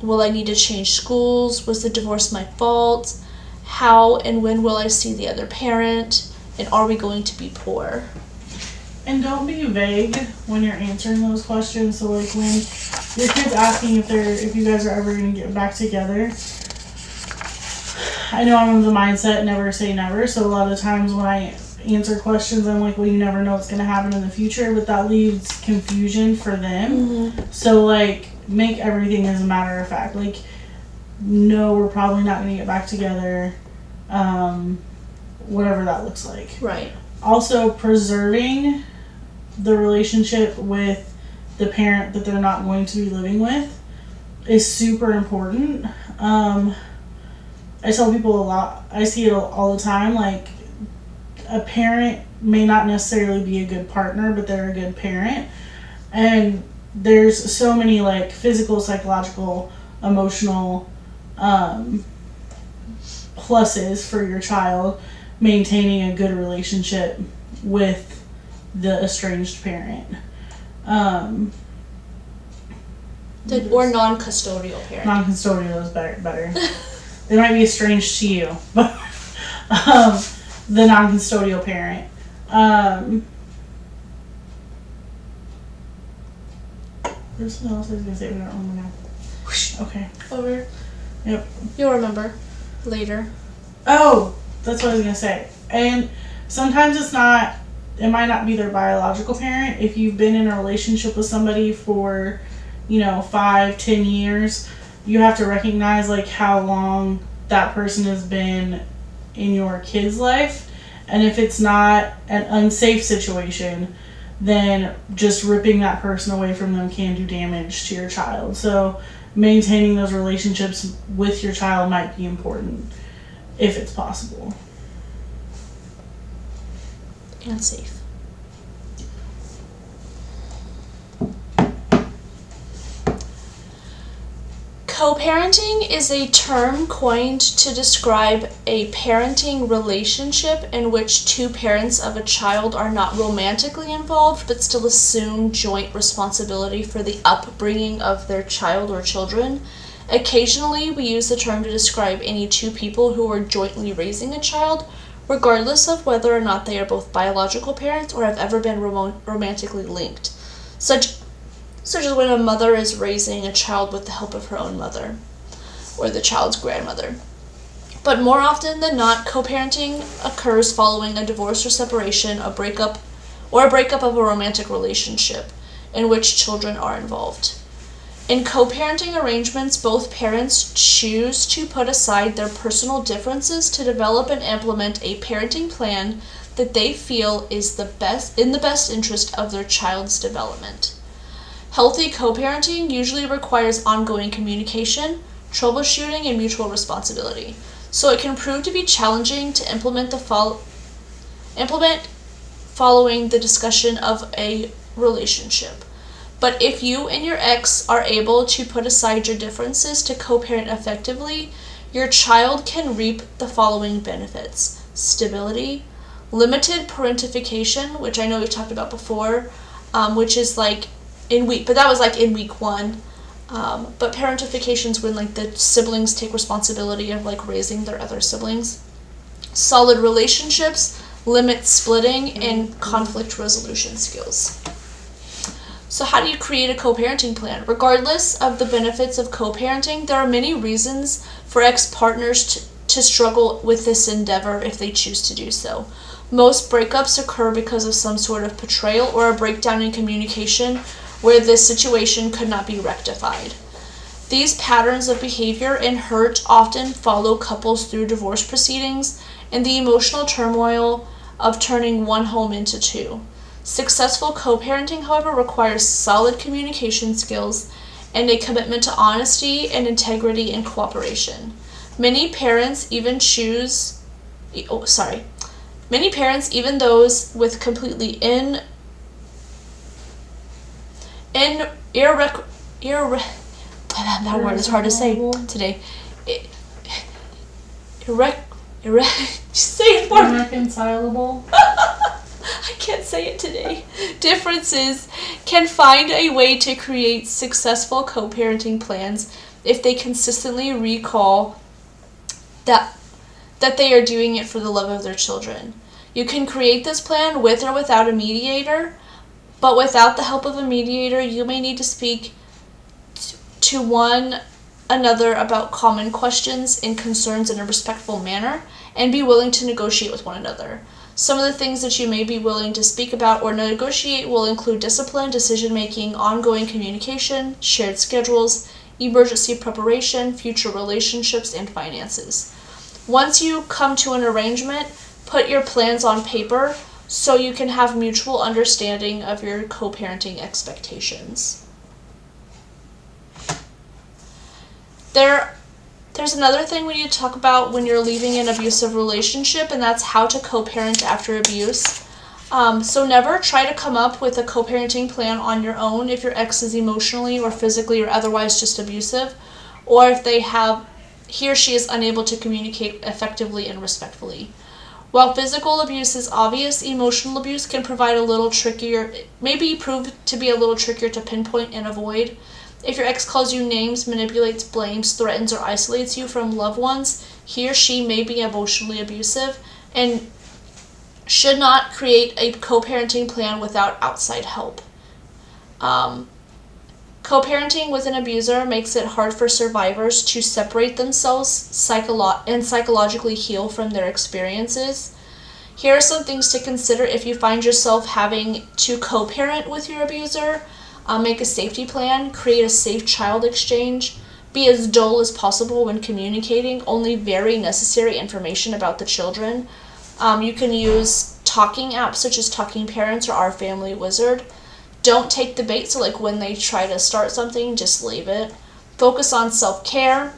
Will I need to change schools? Was the divorce my fault? How and when will I see the other parent? And are we going to be poor? And don't be vague when you're answering those questions. So like when your kid's asking if you guys are ever going to get back together, I know I'm in the mindset never say never. So a lot of times when I answer questions, I'm like, well, you never know what's going to happen in the future, but that leaves confusion for them. Mm-hmm. So like make everything as a matter of fact. Like, no, we're probably not going to get back together. Whatever that looks like. Right. Also, preserving the relationship with the parent that they're not going to be living with is super important. I tell people a lot, I see it all the time, like a parent may not necessarily be a good partner, but they're a good parent. And there's so many like physical, psychological, emotional pluses for your child maintaining a good relationship with the estranged parent. Or non-custodial parent. Non-custodial is better. They might be estranged to you, but the non-custodial parent. There's something else I was going to say, but I don't remember now. Okay. Over. Yep. You'll remember later. Oh, that's what I was going to say. And sometimes it might not be their biological parent. If you've been in a relationship with somebody for, 5-10 years, you have to recognize like how long that person has been in your kid's life. And if it's not an unsafe situation, then just ripping that person away from them can do damage to your child. So maintaining those relationships with your child might be important if it's possible. And safe. Co-parenting is a term coined to describe a parenting relationship in which two parents of a child are not romantically involved but still assume joint responsibility for the upbringing of their child or children. Occasionally, we use the term to describe any two people who are jointly raising a child, regardless of whether or not they are both biological parents or have ever been romantically linked, such as when a mother is raising a child with the help of her own mother or the child's grandmother. But more often than not, co-parenting occurs following a divorce or separation, a breakup of a romantic relationship in which children are involved. In co-parenting arrangements, both parents choose to put aside their personal differences to develop and implement a parenting plan that they feel is in the best interest of their child's development. Healthy co-parenting usually requires ongoing communication, troubleshooting, and mutual responsibility, so it can prove to be challenging to implement following the discussion of a relationship. But if you and your ex are able to put aside your differences to co-parent effectively, your child can reap the following benefits: stability, limited parentification, which I know we've talked about before, which is like in week 1. But parentification is when like the siblings take responsibility of like raising their other siblings. Solid relationships, limit splitting, and conflict resolution skills. So how do you create a co-parenting plan? Regardless of the benefits of co-parenting, there are many reasons for ex-partners to struggle with this endeavor if they choose to do so. Most breakups occur because of some sort of betrayal or a breakdown in communication where this situation could not be rectified. These patterns of behavior and hurt often follow couples through divorce proceedings and the emotional turmoil of turning one home into two. Successful co-parenting, however, requires solid communication skills and a commitment to honesty and integrity and cooperation. Many parents, even those with completely that word is hard to say today. Say it for me. Irreconcilable. I can't say it today. Differences can find a way to create successful co-parenting plans if they consistently recall that they are doing it for the love of their children. You can create this plan with or without a mediator, but without the help of a mediator, you may need to speak to one another about common questions and concerns in a respectful manner and be willing to negotiate with one another. Some of the things that you may be willing to speak about or negotiate will include discipline, decision-making, ongoing communication, shared schedules, emergency preparation, future relationships, and finances. Once you come to an arrangement, put your plans on paper so you can have mutual understanding of your co-parenting expectations. There's another thing we need to talk about when you're leaving an abusive relationship, and that's how to co-parent after abuse. So never try to come up with a co-parenting plan on your own if your ex is emotionally or physically or otherwise just abusive, or if he or she is unable to communicate effectively and respectfully. While physical abuse is obvious, emotional abuse can prove to be a little trickier to pinpoint and avoid. If your ex calls you names, manipulates, blames, threatens, or isolates you from loved ones, he or she may be emotionally abusive and should not create a co-parenting plan without outside help. Co-parenting with an abuser makes it hard for survivors to separate themselves and psychologically heal from their experiences. Here are some things to consider if you find yourself having to co-parent with your abuser. Make a safety plan, create a safe child exchange, be as dull as possible when communicating, only very necessary information about the children. You can use talking apps such as Talking Parents or Our Family Wizard. Don't take the bait, so like when they try to start something, just leave it. Focus on self-care.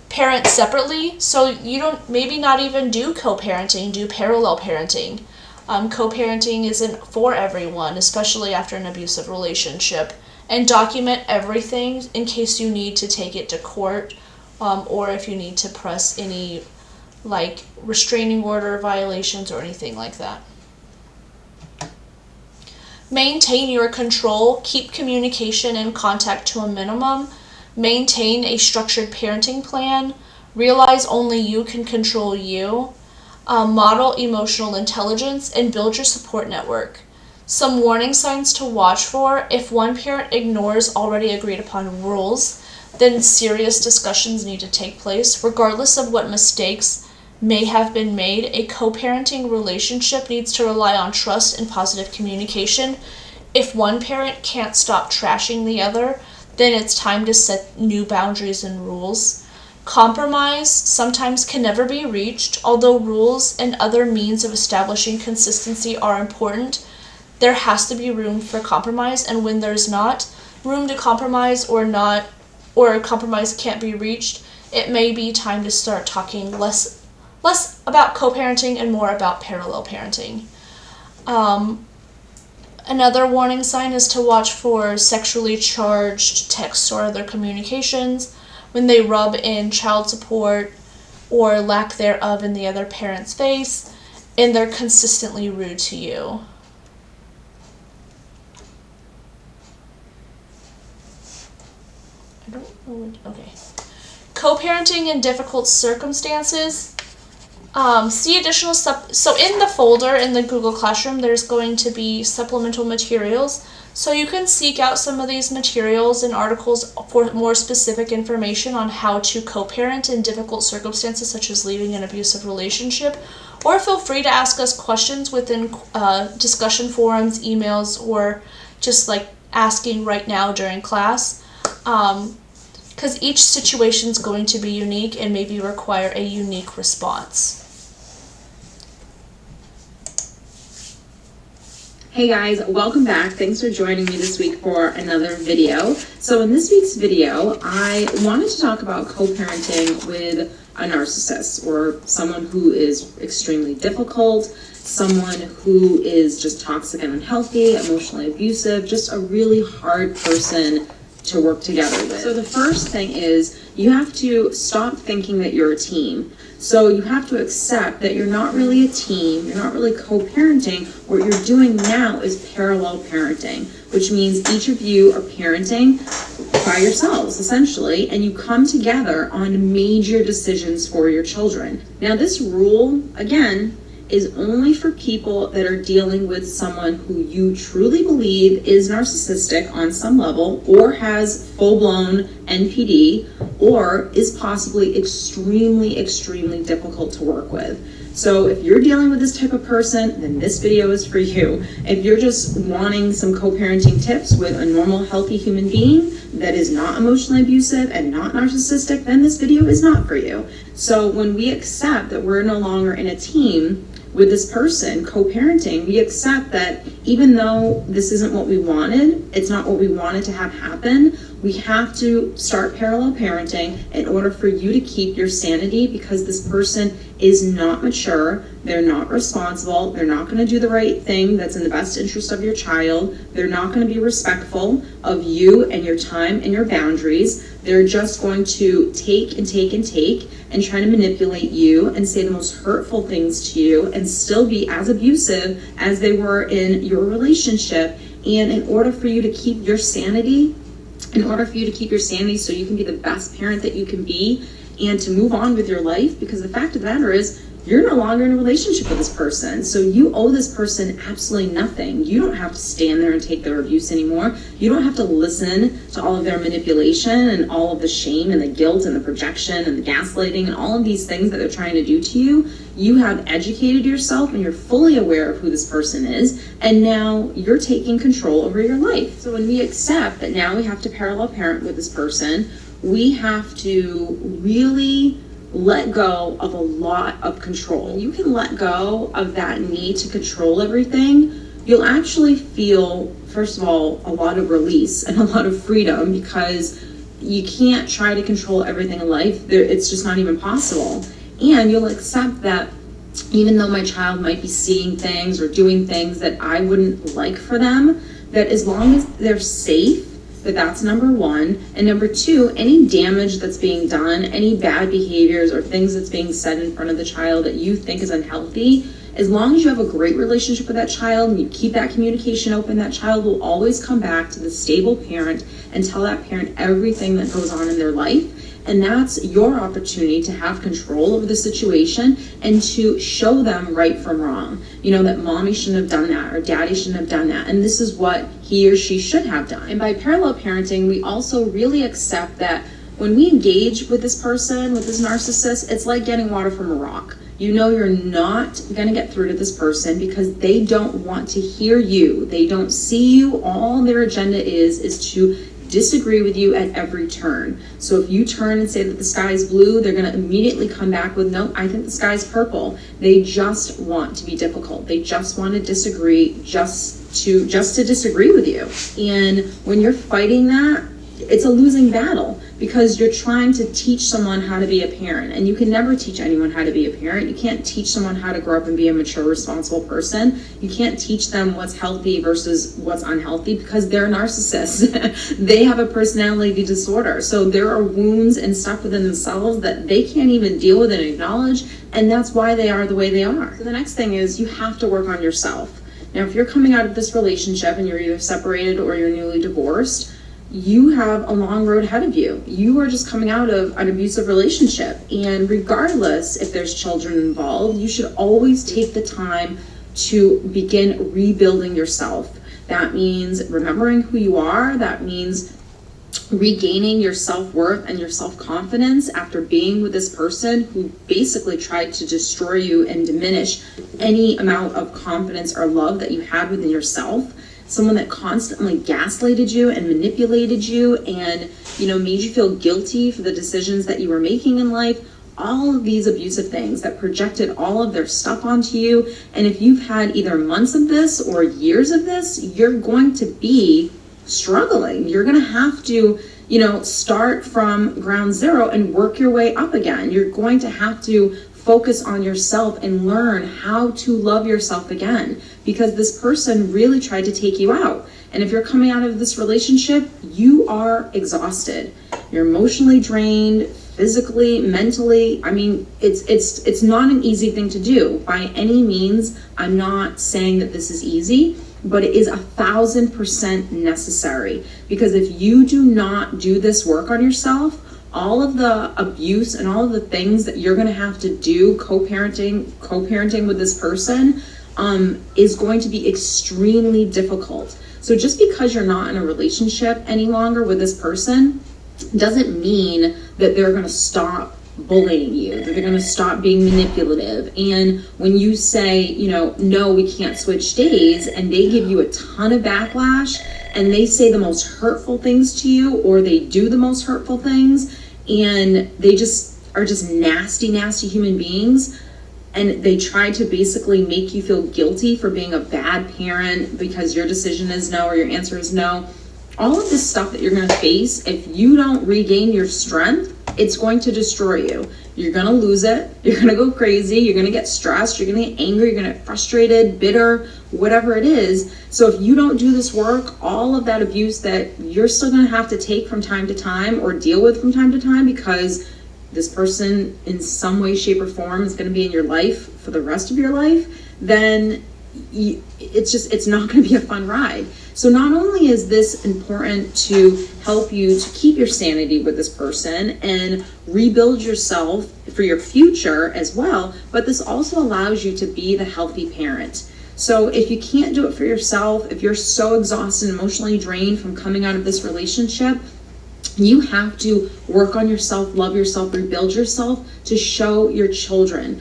Parent separately, so you don't maybe not even do co-parenting, do parallel parenting. Co-parenting isn't for everyone, especially after an abusive relationship, and document everything in case you need to take it to court, or if you need to press any like restraining order violations or anything like that. Maintain your control. Keep communication and contact to a minimum. Maintain a structured parenting plan. Realize only you can control you. Model emotional intelligence and build your support network. Some warning signs to watch for: if one parent ignores already agreed upon rules, then serious discussions need to take place. Regardless of what mistakes may have been made, a co-parenting relationship needs to rely on trust and positive communication. If one parent can't stop trashing the other, then it's time to set new boundaries and rules. Compromise sometimes can never be reached. Although rules and other means of establishing consistency are important, there has to be room for compromise, and when there's not room to compromise or a compromise can't be reached, it may be time to start talking less about co-parenting and more about parallel parenting. Another warning sign is to watch for sexually charged texts or other communications when they rub in child support or lack thereof in the other parent's face, and they're consistently rude to you. I don't know. Okay. Co-parenting in difficult circumstances. See additional so in the folder in the Google Classroom, there's going to be supplemental materials. So you can seek out some of these materials and articles for more specific information on how to co-parent in difficult circumstances, such as leaving an abusive relationship. Or feel free to ask us questions within discussion forums, emails, or just like asking right now during class. Because each situation is going to be unique and maybe require a unique response. Hey guys, welcome back. Thanks for joining me this week for another video. So in this week's video, I wanted to talk about co-parenting with a narcissist, or someone who is extremely difficult, someone who is just toxic and unhealthy, emotionally abusive, just a really hard person to work together with. So the first thing is you have to stop thinking that you're a team. So you have to accept that you're not really a team, you're not really co-parenting. What you're doing now is parallel parenting, which means each of you are parenting by yourselves, essentially, and you come together on major decisions for your children. Now this rule, again, is only for people that are dealing with someone who you truly believe is narcissistic on some level, or has full-blown NPD, or is possibly extremely, extremely difficult to work with. So if you're dealing with this type of person, then this video is for you. If you're just wanting some co-parenting tips with a normal, healthy human being that is not emotionally abusive and not narcissistic, then this video is not for you. So when we accept that we're no longer in a team with this person co-parenting, we accept that even though this isn't what we wanted, it's not what we wanted to have happen, we have to start parallel parenting in order for you to keep your sanity, because this person is not mature, they're not responsible, they're not going to do the right thing that's in the best interest of your child, they're not going to be respectful of you and your time and your boundaries, they're just going to take and take and take and try to manipulate you and say the most hurtful things to you and still be as abusive as they were in your relationship. And in order for you to keep your sanity, so you can be the best parent that you can be and to move on with your life, because the fact of the matter is you're no longer in a relationship with this person. So you owe this person absolutely nothing. You don't have to stand there and take their abuse anymore. You don't have to listen to all of their manipulation and all of the shame and the guilt and the projection and the gaslighting and all of these things that they're trying to do to you. You have educated yourself and you're fully aware of who this person is, and now you're taking control over your life. So when we accept that now we have to parallel parent with this person, we have to really let go of a lot of control. When you can let go of that need to control everything, you'll actually feel, first of all, a lot of release and a lot of freedom, because you can't try to control everything in life. It's just not even possible. And you'll accept that even though my child might be seeing things or doing things that I wouldn't like for them, that as long as they're safe, But that's number one. And number two, any damage that's being done, any bad behaviors or things that's being said in front of the child that you think is unhealthy, as long as you have a great relationship with that child and you keep that communication open, that child will always come back to the stable parent and tell that parent everything that goes on in their life. And that's your opportunity to have control over the situation and to show them right from wrong. You know, that mommy shouldn't have done that or daddy shouldn't have done that. And this is what he or she should have done. And by parallel parenting, we also really accept that when we engage with this person, with this narcissist, it's like getting water from a rock. You know you're not going to get through to this person because they don't want to hear you. They don't see you. All their agenda is to disagree with you at every turn. So if you turn and say that the sky is blue, they're going to immediately come back with, no, I think the sky is purple. They just want to be difficult. They just want to disagree just to disagree with you. And when you're fighting that, it's a losing battle because you're trying to teach someone how to be a parent, and you can never teach anyone how to be a parent. You can't teach someone how to grow up and be a mature, responsible person. You can't teach them what's healthy versus what's unhealthy because they're narcissists. They have a personality disorder. So there are wounds and stuff within themselves that they can't even deal with and acknowledge, and that's why they are the way they are. So the next thing is you have to work on yourself. Now, if you're coming out of this relationship and you're either separated or you're newly divorced, you have a long road ahead of you. You are just coming out of an abusive relationship. And regardless if there's children involved, you should always take the time to begin rebuilding yourself. That means remembering who you are. That means regaining your self-worth and your self-confidence after being with this person who basically tried to destroy you and diminish any amount of confidence or love that you had within yourself. Someone that constantly gaslighted you and manipulated you and, made you feel guilty for the decisions that you were making in life. All of these abusive things that projected all of their stuff onto you. And if you've had either months of this or years of this, you're going to be struggling. You're going to have to, start from ground zero and work your way up again. You're going to have to focus on yourself and learn how to love yourself again, because this person really tried to take you out. And if you're coming out of this relationship, you are exhausted. You're emotionally drained, physically, mentally. I mean, it's not an easy thing to do by any means. I'm not saying that this is easy, but it is 1,000% necessary, because if you do not do this work on yourself, all of the abuse and all of the things that you're going to have to do co-parenting with this person is going to be extremely difficult. So just because you're not in a relationship any longer with this person doesn't mean that they're going to stop bullying you, that they're going to stop being manipulative. And when you say, no, we can't switch days, and they give you a ton of backlash and they say the most hurtful things to you, or they do the most hurtful things, and they just are just nasty human beings, and they try to basically make you feel guilty for being a bad parent because your decision is no or your answer is no. All of this stuff that you're going to face, if you don't regain your strength, it's going to destroy you. You're going to lose it. You're going to go crazy. You're going to get stressed. You're going to get angry. You're going to get frustrated, bitter, whatever it is. So if you don't do this work, all of that abuse that you're still going to have to take from time to time or deal with from time to time, because this person in some way, shape, or form is going to be in your life for the rest of your life, then it's not going to be a fun ride. So not only is this important to help you to keep your sanity with this person and rebuild yourself for your future as well, but this also allows you to be the healthy parent. So if you can't do it for yourself, if you're so exhausted and emotionally drained from coming out of this relationship, you have to work on yourself, love yourself, rebuild yourself to show your children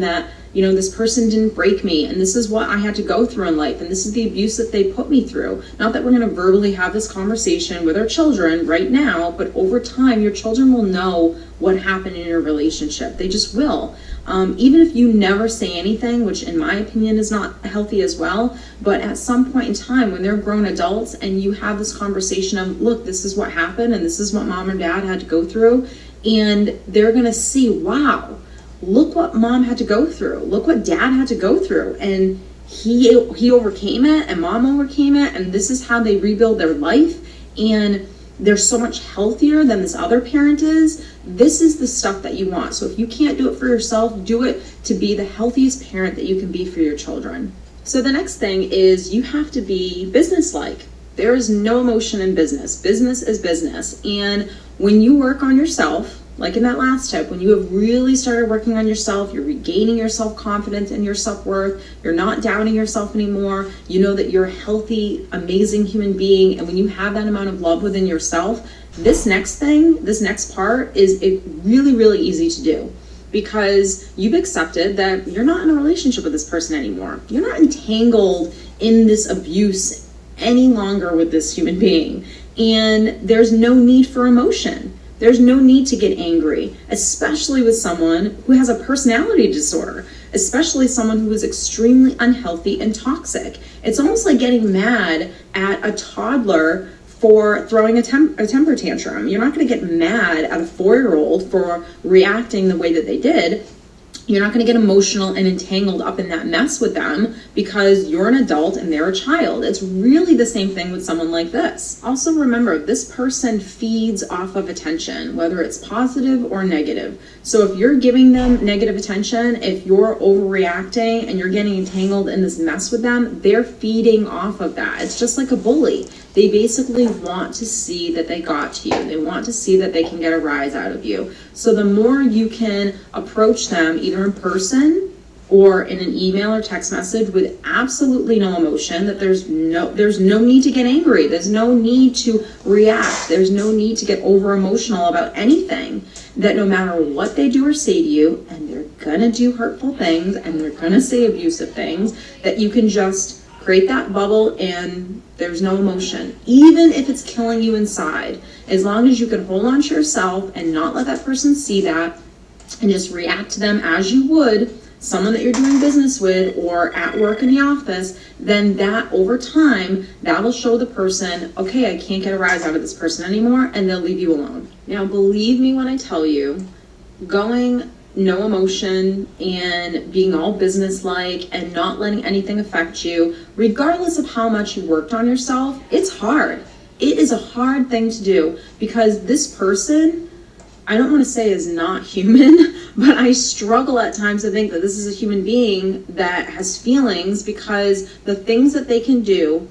that, this person didn't break me, and this is what I had to go through in life, and this is the abuse that they put me through. Not that we're going to verbally have this conversation with our children right now, but over time, your children will know what happened in your relationship. They just will. Even if you never say anything, which in my opinion is not healthy as well, but at some point in time when they're grown adults and you have this conversation of, look, this is what happened and this is what mom and dad had to go through, and they're going to see, wow, look what mom had to go through. Look what dad had to go through. And he overcame it and mom overcame it. And this is how they rebuild their life. and they're so much healthier than this other parent is. This is the stuff that you want. So if you can't do it for yourself, do it to be the healthiest parent that you can be for your children. So the next thing is you have to be businesslike. There is no emotion in business. Business is business. And when you work on yourself, like in that last tip, when you have really started working on yourself, you're regaining your self-confidence and your self-worth, you're not doubting yourself anymore, you know that you're a healthy, amazing human being, and when you have that amount of love within yourself, this next part is really, really easy to do, because you've accepted that you're not in a relationship with this person anymore. You're not entangled in this abuse any longer with this human being, and there's no need for emotion. There's no need to get angry, especially with someone who has a personality disorder, especially someone who is extremely unhealthy and toxic. It's almost like getting mad at a toddler for throwing a temper tantrum. You're not going to get mad at a 4-year-old for reacting the way that they did. You're not going to get emotional and entangled up in that mess with them because you're an adult and they're a child. It's really the same thing with someone like this. Also remember, this person feeds off of attention, whether it's positive or negative. So if you're giving them negative attention, if you're overreacting and you're getting entangled in this mess with them, they're feeding off of that. It's just like a bully. They basically want to see that they got to you. They want to see that they can get a rise out of you. So the more you can approach them either in person or in an email or text message with absolutely no emotion, that there's no need to get angry. There's no need to react. There's no need to get over emotional about anything. That no matter what they do or say to you, and they're gonna do hurtful things and they're gonna say abusive things, that you can just create that bubble and there's no emotion. Even if it's killing you inside, as long as you can hold on to yourself and not let that person see that and just react to them as you would someone that you're doing business with or at work in the office, then that over time, that'll show the person, okay, I can't get a rise out of this person anymore, and they'll leave you alone. Now, believe me when I tell you, going no emotion and being all business-like and not letting anything affect you, regardless of how much you worked on yourself, it's hard. It is a hard thing to do because this person, I don't want to say is not human, but I struggle at times to think that this is a human being that has feelings, because the things that they can do,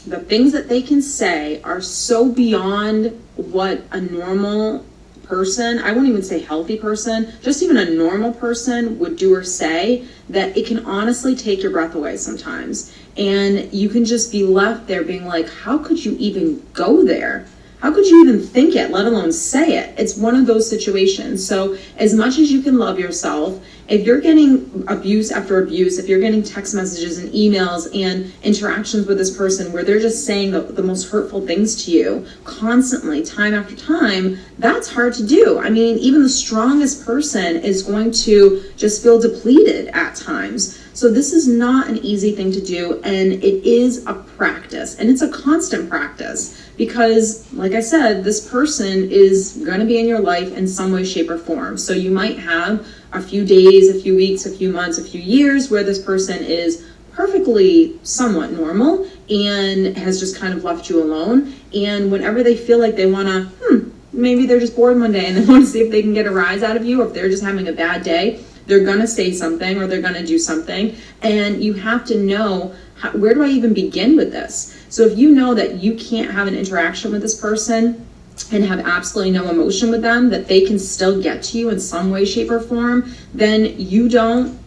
the things that they can say are so beyond what a normal person, I won't even say healthy person, just even a normal person would do or say, that it can honestly take your breath away sometimes. And you can just be left there being like, how could you even go there? How could you even think it, let alone say it? It's one of those situations. So as much as you can love yourself, if you're getting abuse after abuse, if you're getting text messages and emails and interactions with this person where they're just saying the most hurtful things to you constantly, time after time, that's hard to do. I mean, even the strongest person is going to just feel depleted at times. So this is not an easy thing to do, and it is a practice, and it's a constant practice. Because, like I said, this person is going to be in your life in some way, shape, or form. So you might have a few days, a few weeks, a few months, a few years where this person is perfectly somewhat normal and has just kind of left you alone. And whenever they feel like they want to, maybe they're just bored one day and they want to see if they can get a rise out of you, or if they're just having a bad day, they're going to say something or they're going to do something. And you have to know, where do I even begin with this? So if you know that you can't have an interaction with this person and have absolutely no emotion with them, that they can still get to you in some way, shape, or form, then you don't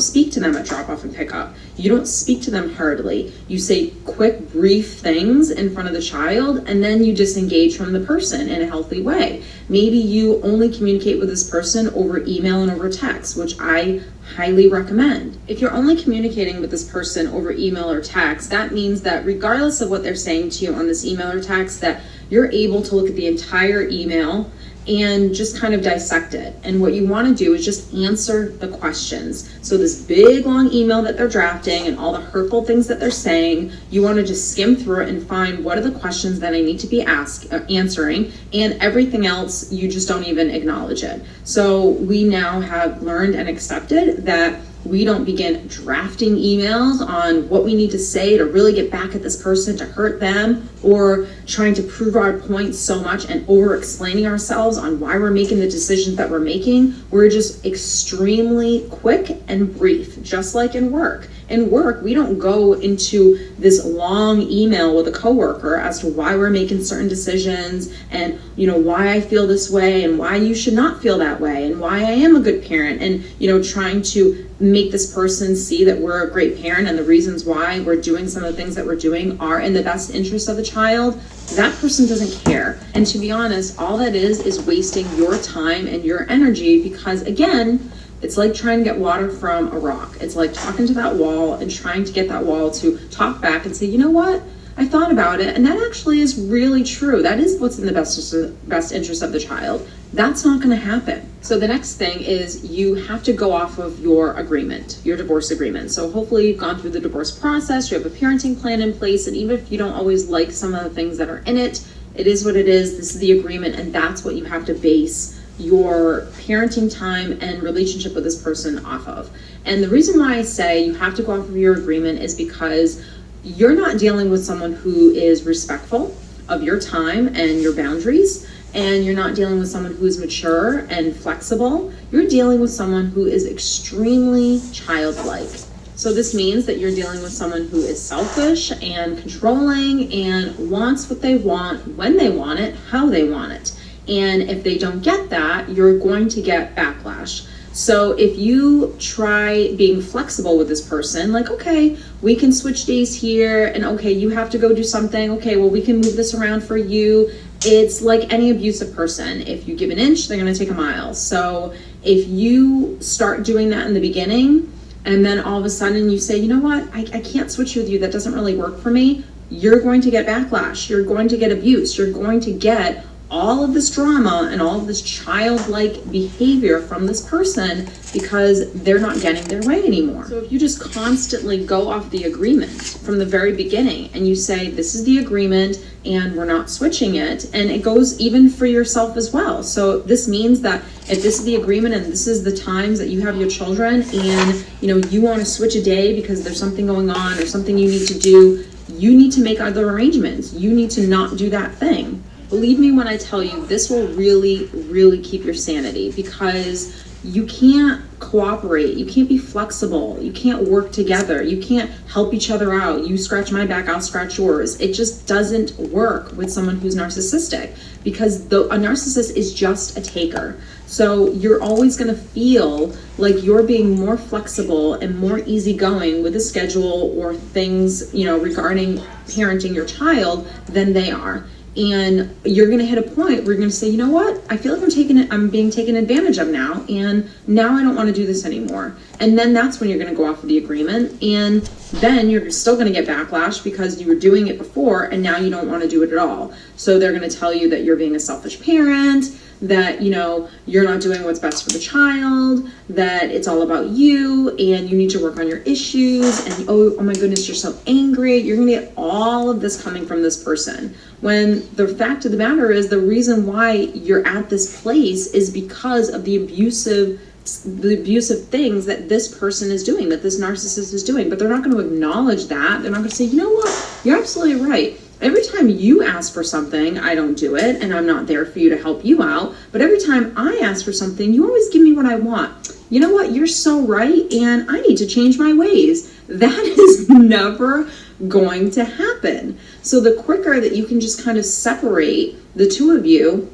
speak to them at drop off and pick up. You don't speak to them hurriedly. You say quick, brief things in front of the child, and then you disengage from the person in a healthy way. Maybe you only communicate with this person over email and over text, which I highly recommend. If you're only communicating with this person over email or text, that means that regardless of what they're saying to you on this email or text, that you're able to look at the entire email and just kind of dissect it. And what you want to do is just answer the questions. So this big long email that they're drafting and all the hurtful things that they're saying, you want to just skim through it and find what are the questions that I need to be answering, and everything else you just don't even acknowledge it. So we now have learned and accepted that We don't begin drafting emails on what we need to say to really get back at this person to hurt them, or trying to prove our point so much and over explaining ourselves on why we're making the decisions that we're making. We're just extremely quick and brief, just like in work. In work, we don't go into this long email with a coworker as to why we're making certain decisions and, why I feel this way and why you should not feel that way and why I am a good parent, and, trying to make this person see that we're a great parent and the reasons why we're doing some of the things that we're doing are in the best interest of the child. That person doesn't care. And to be honest, all that is wasting your time and your energy, because again, it's like trying to get water from a rock. It's like talking to that wall and trying to get that wall to talk back and say, you know what? I thought about it, and that actually is really true. That is what's in the best interest of the child. That's not going to happen. So the next thing is you have to go off of your agreement, your divorce agreement. So hopefully you've gone through the divorce process, you have a parenting plan in place, and even if you don't always like some of the things that are in it, it is what it is. This is the agreement, and that's what you have to base your parenting time and relationship with this person off of. And the reason why I say you have to go off of your agreement is because you're not dealing with someone who is respectful of your time and your boundaries, and you're not dealing with someone who is mature and flexible. You're dealing with someone who is extremely childlike. So this means that you're dealing with someone who is selfish and controlling and wants what they want, when they want it, how they want it. And if they don't get that, you're going to get backlash. So if you try being flexible with this person, like, okay, we can switch days here, and okay, you have to go do something. Okay, well, we can move this around for you. It's like any abusive person. If you give an inch, they're going to take a mile. So if you start doing that in the beginning, and then all of a sudden you say, you know what, I can't switch with you. That doesn't really work for me. You're going to get backlash. You're going to get abuse. You're going to get all of this drama and all of this childlike behavior from this person because they're not getting their way anymore. So if you just constantly go off the agreement from the very beginning and you say, this is the agreement and we're not switching it, and it goes even for yourself as well. So this means that if this is the agreement and this is the times that you have your children and you want to switch a day because there's something going on or something you need to do, you need to make other arrangements. You need to not do that thing. Believe me when I tell you, this will really, really keep your sanity, because you can't cooperate, you can't be flexible, you can't work together, you can't help each other out. You scratch my back, I'll scratch yours. It just doesn't work with someone who's narcissistic, because a narcissist is just a taker. So you're always going to feel like you're being more flexible and more easygoing with a schedule or things, regarding parenting your child than they are. And you're going to hit a point where you're going to say, you know what, I feel like I'm being taken advantage of now, and now I don't want to do this anymore. And then that's when you're going to go off of the agreement, and then you're still going to get backlash because you were doing it before and now you don't want to do it at all. So they're going to tell you that you're being a selfish parent, that you're not doing what's best for the child, that it's all about you and you need to work on your issues, and oh my goodness, you're so angry. You're gonna get all of this coming from this person, when the fact of the matter is the reason why you're at this place is because of the abusive things that this person is doing, that this narcissist is doing. But they're not going to acknowledge that. They're not going to say, you know what, you're absolutely right. Every time you ask for something, I don't do it, and I'm not there for you to help you out. But every time I ask for something, you always give me what I want. You know what? You're so right, and I need to change my ways. That is never going to happen. So the quicker that you can just kind of separate the two of you,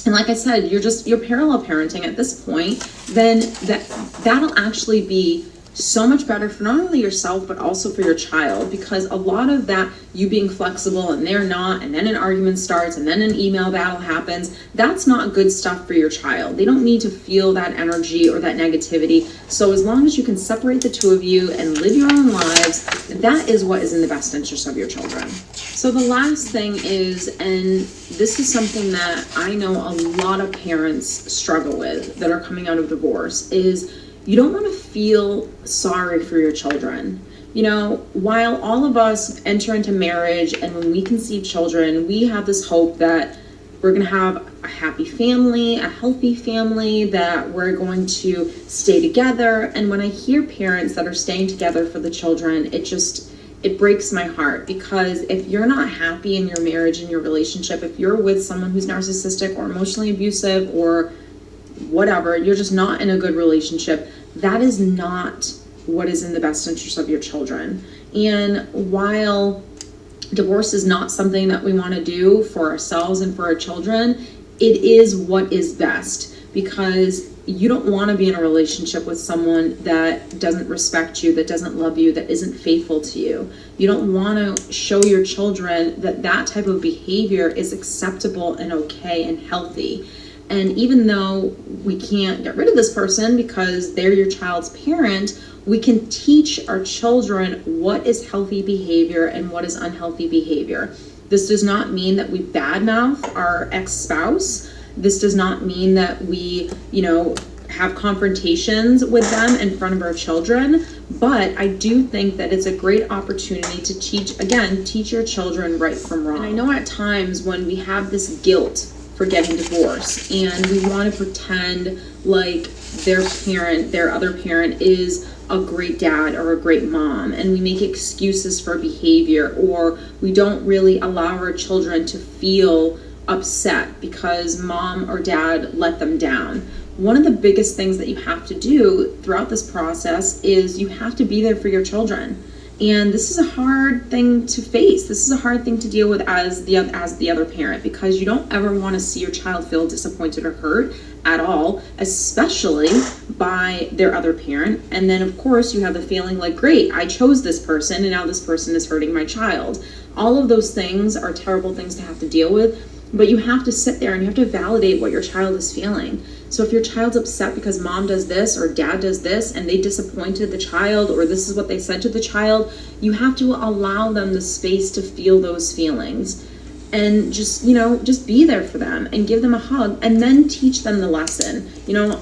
and like I said, you're parallel parenting at this point, then that'll actually be so much better for not only yourself but also for your child, because a lot of that, you being flexible and they're not, and then an argument starts and then an email battle happens, that's not good stuff for your child. They don't need to feel that energy or that negativity. So as long as you can separate the two of you and live your own lives, that is what is in the best interest of your children. So the last thing is, and this is something that I know a lot of parents struggle with that are coming out of divorce, is you don't want to feel sorry for your children. While all of us enter into marriage and when we conceive children, we have this hope that we're going to have a happy family, a healthy family, that we're going to stay together. And when I hear parents that are staying together for the children, it breaks my heart, because if you're not happy in your marriage and your relationship, if you're with someone who's narcissistic or emotionally abusive or whatever, you're just not in a good relationship, that is not what is in the best interest of your children. And while divorce is not something that we want to do for ourselves and for our children, it is what is best, because you don't want to be in a relationship with someone that doesn't respect you, that doesn't love you, that isn't faithful to you. You don't want to show your children that that type of behavior is acceptable and okay and healthy. And even though we can't get rid of this person because they're your child's parent, we can teach our children what is healthy behavior and what is unhealthy behavior. This does not mean that we badmouth our ex-spouse. This does not mean that we, have confrontations with them in front of our children. But I do think that it's a great opportunity to teach your children right from wrong. And I know at times when we have this guilt for getting divorced and we want to pretend like their other parent is a great dad or a great mom, and we make excuses for behavior, or we don't really allow our children to feel upset because mom or dad let them down. One of the biggest things that you have to do throughout this process is you have to be there for your children. And this is a hard thing to face. This is a hard thing to deal with as the other parent, because you don't ever want to see your child feel disappointed or hurt at all, especially by their other parent. And then of course you have the feeling like, great, I chose this person and now this person is hurting my child. All of those things are terrible things to have to deal with, but you have to sit there and you have to validate what your child is feeling. So if your child's upset because mom does this or dad does this and they disappointed the child, or this is what they said to the child, you have to allow them the space to feel those feelings, and just be there for them and give them a hug, and then teach them the lesson.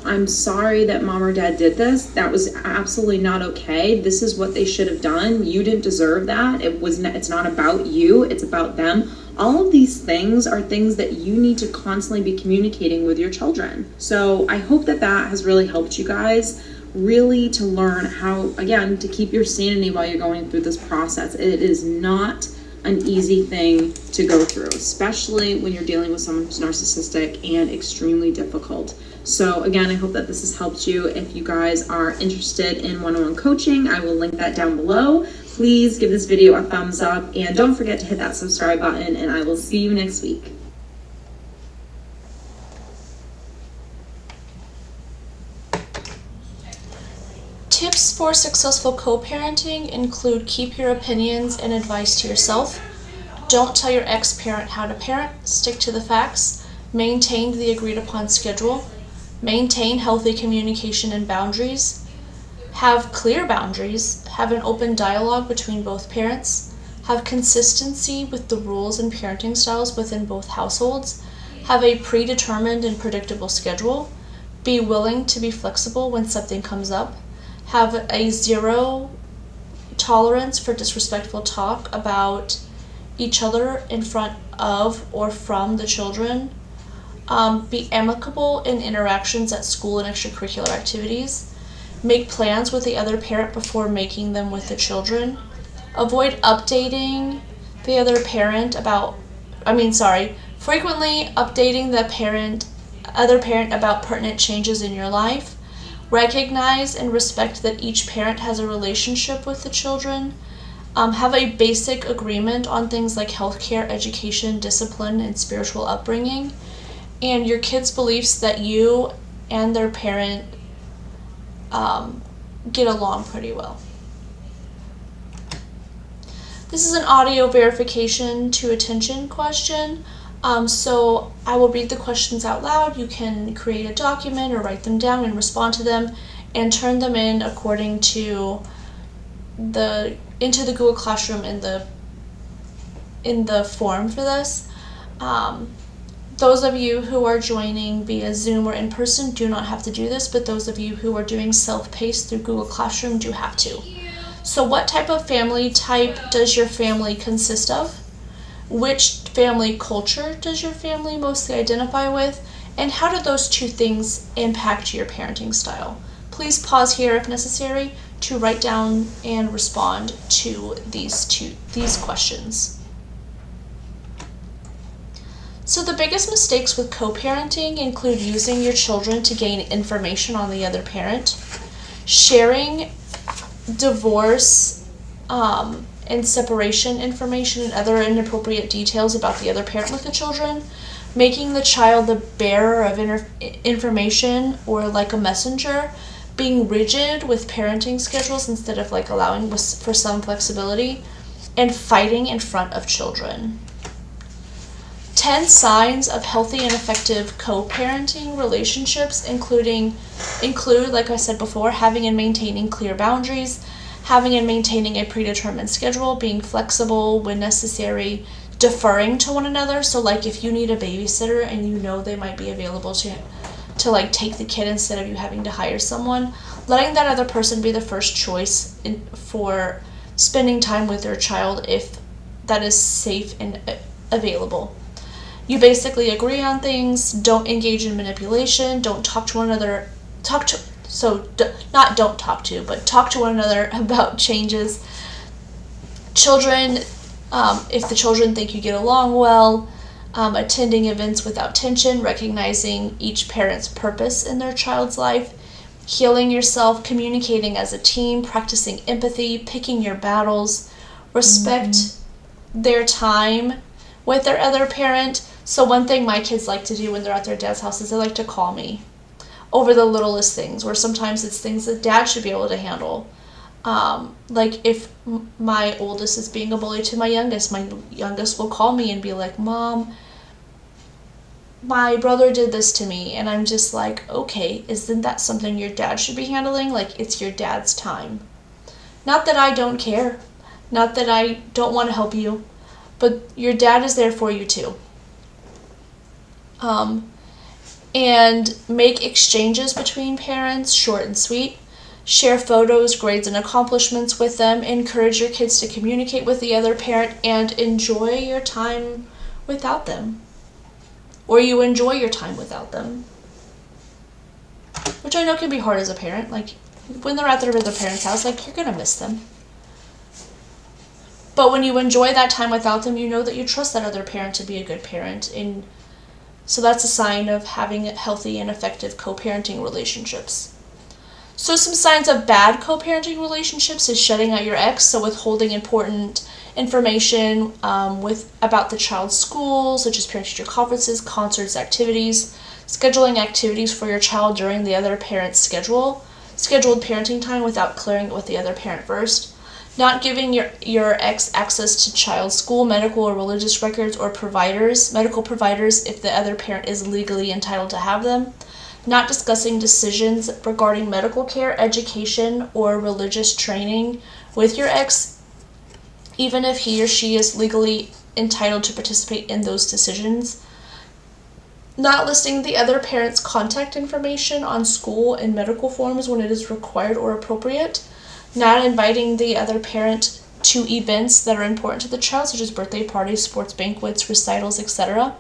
I'm sorry that mom or dad did this. That was absolutely not okay. This is what they should have done. You didn't deserve that. It's not about you, it's about them. All of these things are things that you need to constantly be communicating with your children. So I hope that has really helped you guys really to learn how, again, to keep your sanity while you're going through this process. It is not an easy thing to go through, especially when you're dealing with someone who's narcissistic and extremely difficult. So again, I hope that this has helped you. If you guys are interested in one-on-one coaching, I will link that down below. Please give this video a thumbs up and don't forget to hit that subscribe button, and I will see you next week. Tips for successful co-parenting include: keep your opinions and advice to yourself. Don't tell your ex-parent how to parent. Stick to the facts. Maintain the agreed upon schedule. Maintain healthy communication and boundaries. Have clear boundaries. Have an open dialogue between both parents. Have consistency with the rules and parenting styles within both households. Have a predetermined and predictable schedule. Be willing to be flexible when something comes up. Have a zero tolerance for disrespectful talk about each other in front of or from the children. Be amicable in interactions at school and extracurricular activities. Make plans with the other parent before making them with the children. Avoid updating the other parent frequently updating the other parent about pertinent changes in your life. Recognize and respect that each parent has a relationship with the children. Have a basic agreement on things like healthcare, education, discipline, and spiritual upbringing. And your kids' beliefs that you and their parent get along pretty well. This is an audio verification to attention question. So I will read the questions out loud. You can create a document or write them down and respond to them and turn them in according to into the Google Classroom in the form for this. Those of you who are joining via Zoom or in person do not have to do this, but those of you who are doing self-paced through Google Classroom do have to. So what type of family type does your family consist of? Which family culture does your family mostly identify with? And how do those two things impact your parenting style? Please pause here if necessary to write down and respond to these questions. So the biggest mistakes with co-parenting include using your children to gain information on the other parent, sharing divorce and separation information and other inappropriate details about the other parent with the children, making the child the bearer of information or like a messenger, being rigid with parenting schedules instead of like allowing for some flexibility, and fighting in front of children. 10 signs of healthy and effective co-parenting relationships include, like I said before, having and maintaining clear boundaries, having and maintaining a predetermined schedule, being flexible when necessary, deferring to one another. So like if you need a babysitter and you know they might be available to like take the kid instead of you having to hire someone, letting that other person be the first choice for spending time with their child if that is safe and available. You basically agree on things, don't engage in manipulation, don't talk to one another, talk to one another about changes. Children, if the children think you get along well, attending events without tension, recognizing each parent's purpose in their child's life, healing yourself, communicating as a team, practicing empathy, picking your battles, respect their time with their other parent. So one thing my kids like to do when they're at their dad's house is they like to call me over the littlest things, where sometimes it's things that dad should be able to handle. Like if my oldest is being a bully to my youngest will call me and be like, Mom, my brother did this to me. And I'm just like, okay, isn't that something your dad should be handling? Like, it's your dad's time. Not that I don't care, not that I don't want to help you, but your dad is there for you too. And make exchanges between parents short and sweet. Share photos, grades, and accomplishments with them. Encourage your kids to communicate with the other parent and enjoy your time without them. Or you enjoy your time without them. Which I know can be hard as a parent. Like, when they're at their other parent's house, like, you're going to miss them. But when you enjoy that time without them, you know that you trust that other parent to be a good parent. And so that's a sign of having healthy and effective co-parenting relationships. So some signs of bad co-parenting relationships is shutting out your ex, so withholding important information about the child's school, such as parent-teacher conferences, concerts, activities, scheduling activities for your child during the other parent's scheduled parenting time without clearing it with the other parent first, not giving your ex access to child school, medical or religious records or medical providers if the other parent is legally entitled to have them, not discussing decisions regarding medical care, education, or religious training with your ex, even if he or she is legally entitled to participate in those decisions, not listing the other parent's contact information on school and medical forms when it is required or appropriate, not inviting the other parent to events that are important to the child, such as birthday parties, sports banquets, recitals, etc.,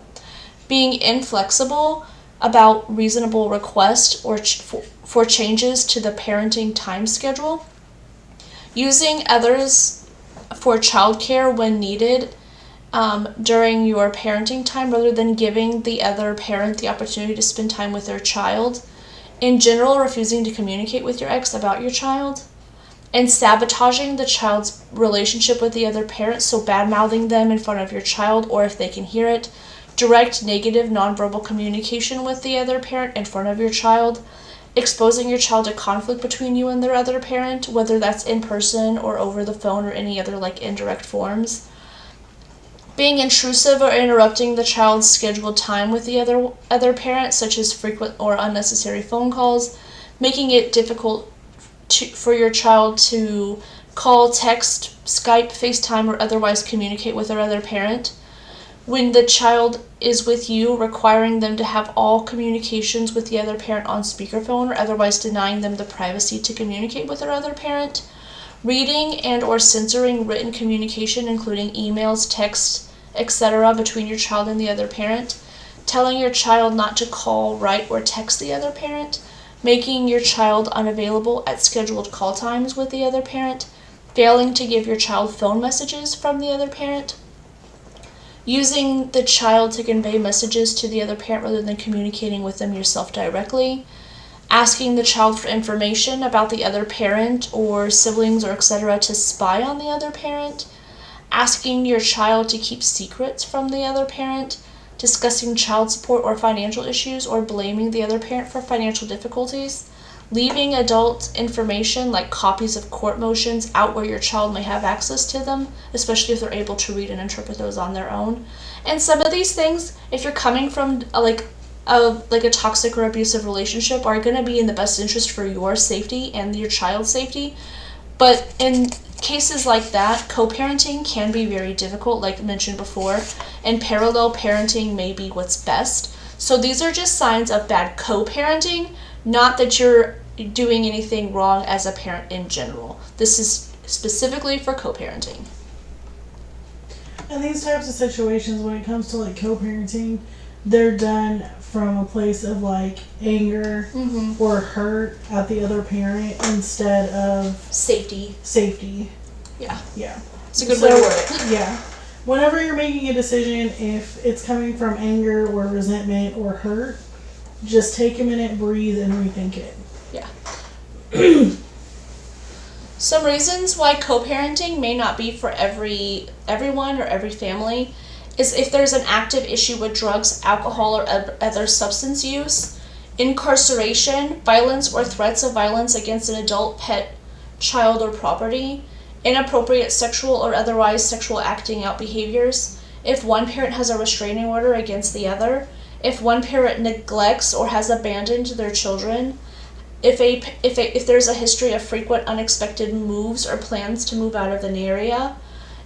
being inflexible about reasonable requests or for changes to the parenting time schedule, using others for childcare when needed during your parenting time rather than giving the other parent the opportunity to spend time with their child, in general refusing to communicate with your ex about your child, and sabotaging the child's relationship with the other parent, so bad-mouthing them in front of your child or if they can hear it, direct negative nonverbal communication with the other parent in front of your child, exposing your child to conflict between you and their other parent, whether that's in person or over the phone or any other like indirect forms, being intrusive or interrupting the child's scheduled time with the other parent, such as frequent or unnecessary phone calls, making it difficult for your child to call, text, Skype, FaceTime, or otherwise communicate with their other parent. When the child is with you, requiring them to have all communications with the other parent on speakerphone or otherwise denying them the privacy to communicate with their other parent. Reading and or censoring written communication, including emails, texts, etc. between your child and the other parent, telling your child not to call, write, or text the other parent, making your child unavailable at scheduled call times with the other parent, failing to give your child phone messages from the other parent, using the child to convey messages to the other parent rather than communicating with them yourself directly, asking the child for information about the other parent or siblings or etc. to spy on the other parent, asking your child to keep secrets from the other parent, discussing child support or financial issues, or blaming the other parent for financial difficulties, leaving adult information like copies of court motions out where your child may have access to them, especially if they're able to read and interpret those on their own. And some of these things, if you're coming from a toxic or abusive relationship, are going to be in the best interest for your safety and your child's safety. But in cases like that, co-parenting can be very difficult, like mentioned before, and parallel parenting may be what's best. So these are just signs of bad co-parenting, not that you're doing anything wrong as a parent in general. This is specifically for co-parenting. And these types of situations, when it comes to like co-parenting, they're done from a place of like anger or hurt at the other parent instead of safety. Yeah. It's a good way to word it. Yeah. Whenever you're making a decision, if it's coming from anger or resentment or hurt, just take a minute, breathe, and rethink it. Yeah. Some reasons why co-parenting may not be for everyone or every family is if there's an active issue with drugs, alcohol, or other substance use, incarceration, violence or threats of violence against an adult, pet, child, or property, inappropriate sexual or otherwise sexual acting out behaviors, if one parent has a restraining order against the other, if one parent neglects or has abandoned their children, if there's a history of frequent unexpected moves or plans to move out of an area,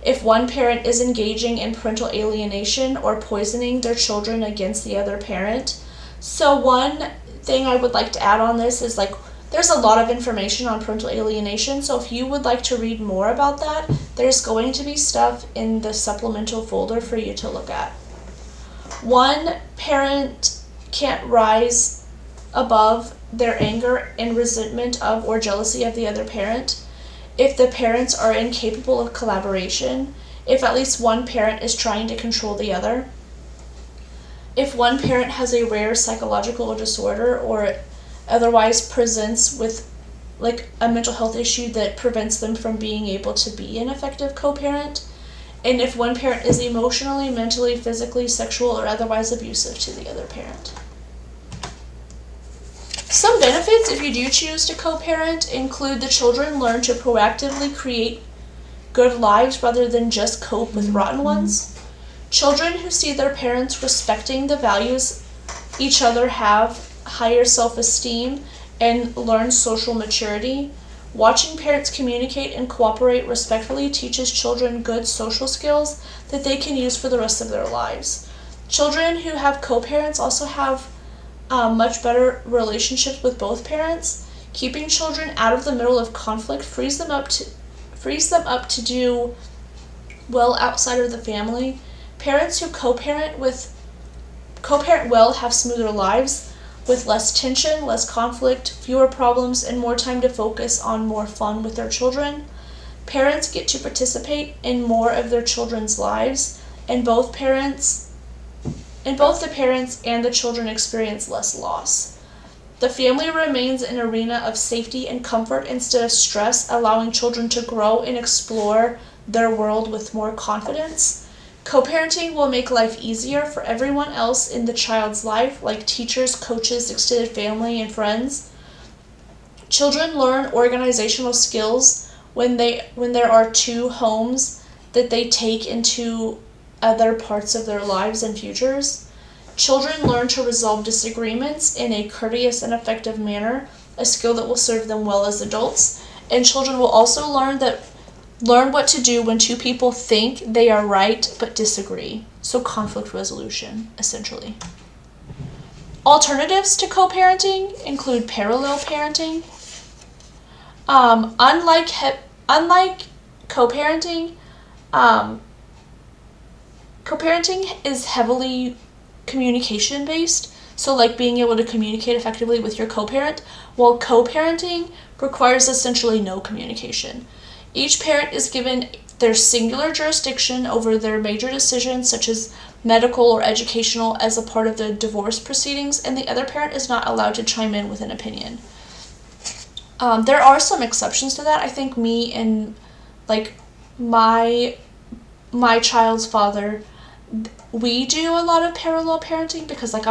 if one parent is engaging in parental alienation or poisoning their children against the other parent. So one thing I would like to add on this is there's a lot of information on parental alienation, so if you would like to read more about that, there's going to be stuff in the supplemental folder for you to look at. One parent can't rise above their anger and resentment of or jealousy of the other parent if the parents are incapable of collaboration, if at least one parent is trying to control the other, if one parent has a rare psychological disorder or otherwise presents with a mental health issue that prevents them from being able to be an effective co-parent, and if one parent is emotionally, mentally, physically, sexual, or otherwise abusive to the other parent. Some benefits if you do choose to co-parent include the children learn to proactively create good lives rather than just cope with rotten ones. Children who see their parents respecting the values each other have higher self-esteem and learn social maturity. Watching parents communicate and cooperate respectfully teaches children good social skills that they can use for the rest of their lives. Children who have co-parents also have much better relationships with both parents. Keeping children out of the middle of conflict frees them up to do well outside of the family. Parents who co-parent well have smoother lives with less tension, less conflict, fewer problems, and more time to focus on more fun with their children. Parents get to participate in more of their children's lives, and both the parents and the children experience less loss. The family remains an arena of safety and comfort instead of stress, allowing children to grow and explore their world with more confidence. Co-parenting will make life easier for everyone else in the child's life, like teachers, coaches, extended family, and friends. Children learn organizational skills when there are two homes that they take into other parts of their lives and futures. Children learn to resolve disagreements in a courteous and effective manner, a skill that will serve them well as adults. And children will also learn what to do when two people think they are right but disagree. So conflict resolution, essentially. Alternatives to co-parenting include parallel parenting. Unlike co-parenting, Co-parenting is heavily communication based, so like being able to communicate effectively with your co-parent, while co-parenting requires essentially no communication. Each parent is given their singular jurisdiction over their major decisions, such as medical or educational, as a part of the divorce proceedings, and the other parent is not allowed to chime in with an opinion. There are some exceptions to that. I think me and like my child's father, we do a lot of parallel parenting because like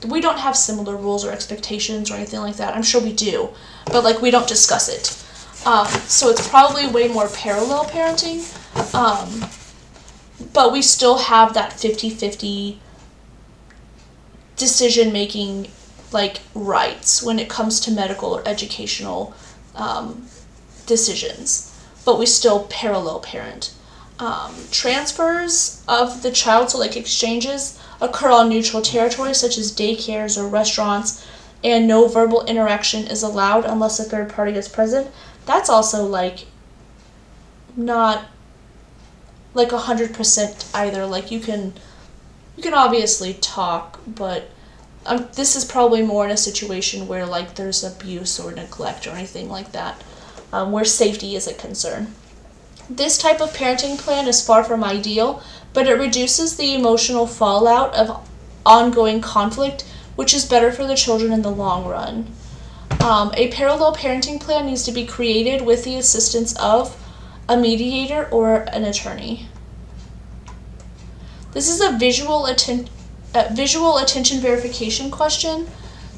we don't have similar rules or expectations or anything like that. I'm sure we do, but like we don't discuss it. So it's probably way more parallel parenting. But we still have that 50-50 decision making like rights when it comes to medical or educational decisions. But we still parallel parent. Transfers of the child, so like exchanges, occur on neutral territory such as daycares or restaurants, and no verbal interaction is allowed unless a third party is present. That's also like not like 100% either. Like you can obviously talk, but this is probably more in a situation where like there's abuse or neglect or anything like that, where safety is a concern. This type of parenting plan is far from ideal, but it reduces the emotional fallout of ongoing conflict, which is better for the children in the long run. A parallel parenting plan needs to be created with the assistance of a mediator or an attorney. This is a visual attention verification question.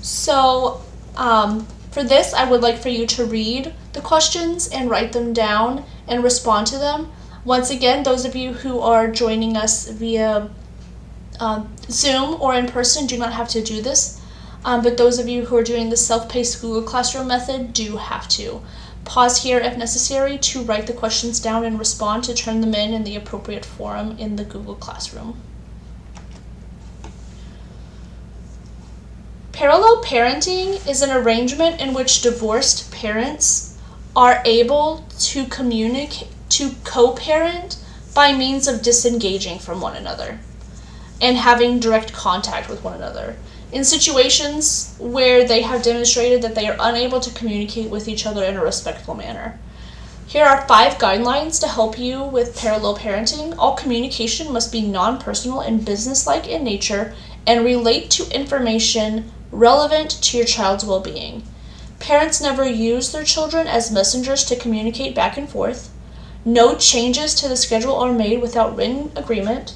So for this, I would like for you to read the questions and write them down and respond to them. Once again, those of you who are joining us via Zoom or in person do not have to do this, but those of you who are doing the self-paced Google Classroom method do have to. Pause here if necessary to write the questions down and respond to turn them in the appropriate forum in the Google Classroom. Parallel parenting is an arrangement in which divorced parents are able to co-parent by means of disengaging from one another and having direct contact with one another in situations where they have demonstrated that they are unable to communicate with each other in a respectful manner. Here are 5 guidelines to help you with parallel parenting. All communication must be non-personal and business-like in nature and relate to information relevant to your child's well-being. Parents never use their children as messengers to communicate back and forth. No changes to the schedule are made without written agreement.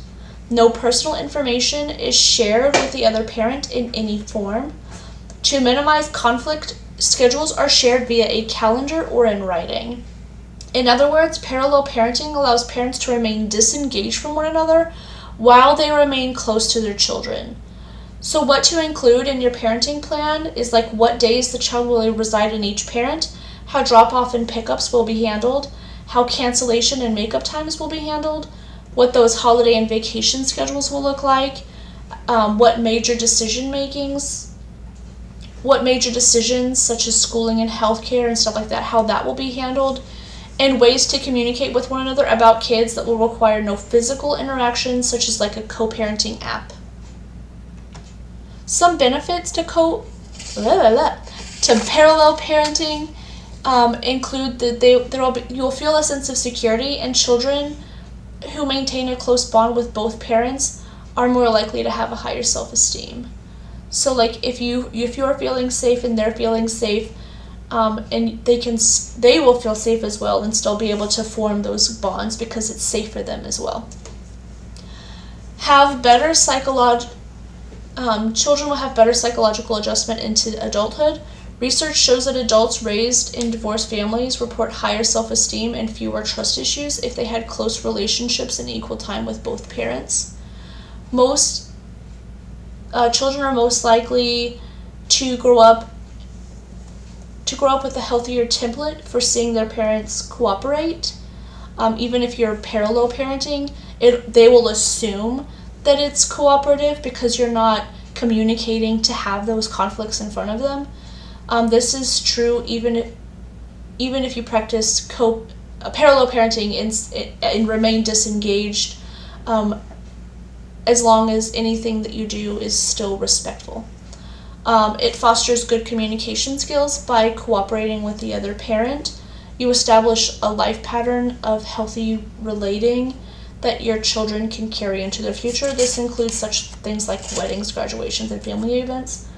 No personal information is shared with the other parent in any form. To minimize conflict, schedules are shared via a calendar or in writing. In other words, parallel parenting allows parents to remain disengaged from one another while they remain close to their children. So what to include in your parenting plan is like what days the child will reside in each parent, how drop-off and pickups will be handled, how cancellation and makeup times will be handled, what those holiday and vacation schedules will look like, what major decisions such as schooling and healthcare and stuff like that, how that will be handled, and ways to communicate with one another about kids that will require no physical interaction, such as like a co-parenting app. Some benefits to parallel parenting include that you'll feel a sense of security, and children who maintain a close bond with both parents are more likely to have a higher self-esteem. So like if you're feeling safe and they're feeling safe, and they will feel safe as well and still be able to form those bonds because it's safe for them as well. Children will have better psychological adjustment into adulthood. Research shows that adults raised in divorced families report higher self-esteem and fewer trust issues if they had close relationships and equal time with both parents. Most children are most likely to grow up with a healthier template for seeing their parents cooperate. Even if you're parallel parenting, they will assume that it's cooperative because you're not communicating to have those conflicts in front of them. This is true even if you practice parallel parenting and remain disengaged. as long as anything that you do is still respectful. It fosters good communication skills by cooperating with the other parent. You establish a life pattern of healthy relating that your children can carry into their future. This includes such things like weddings, graduations, and family events.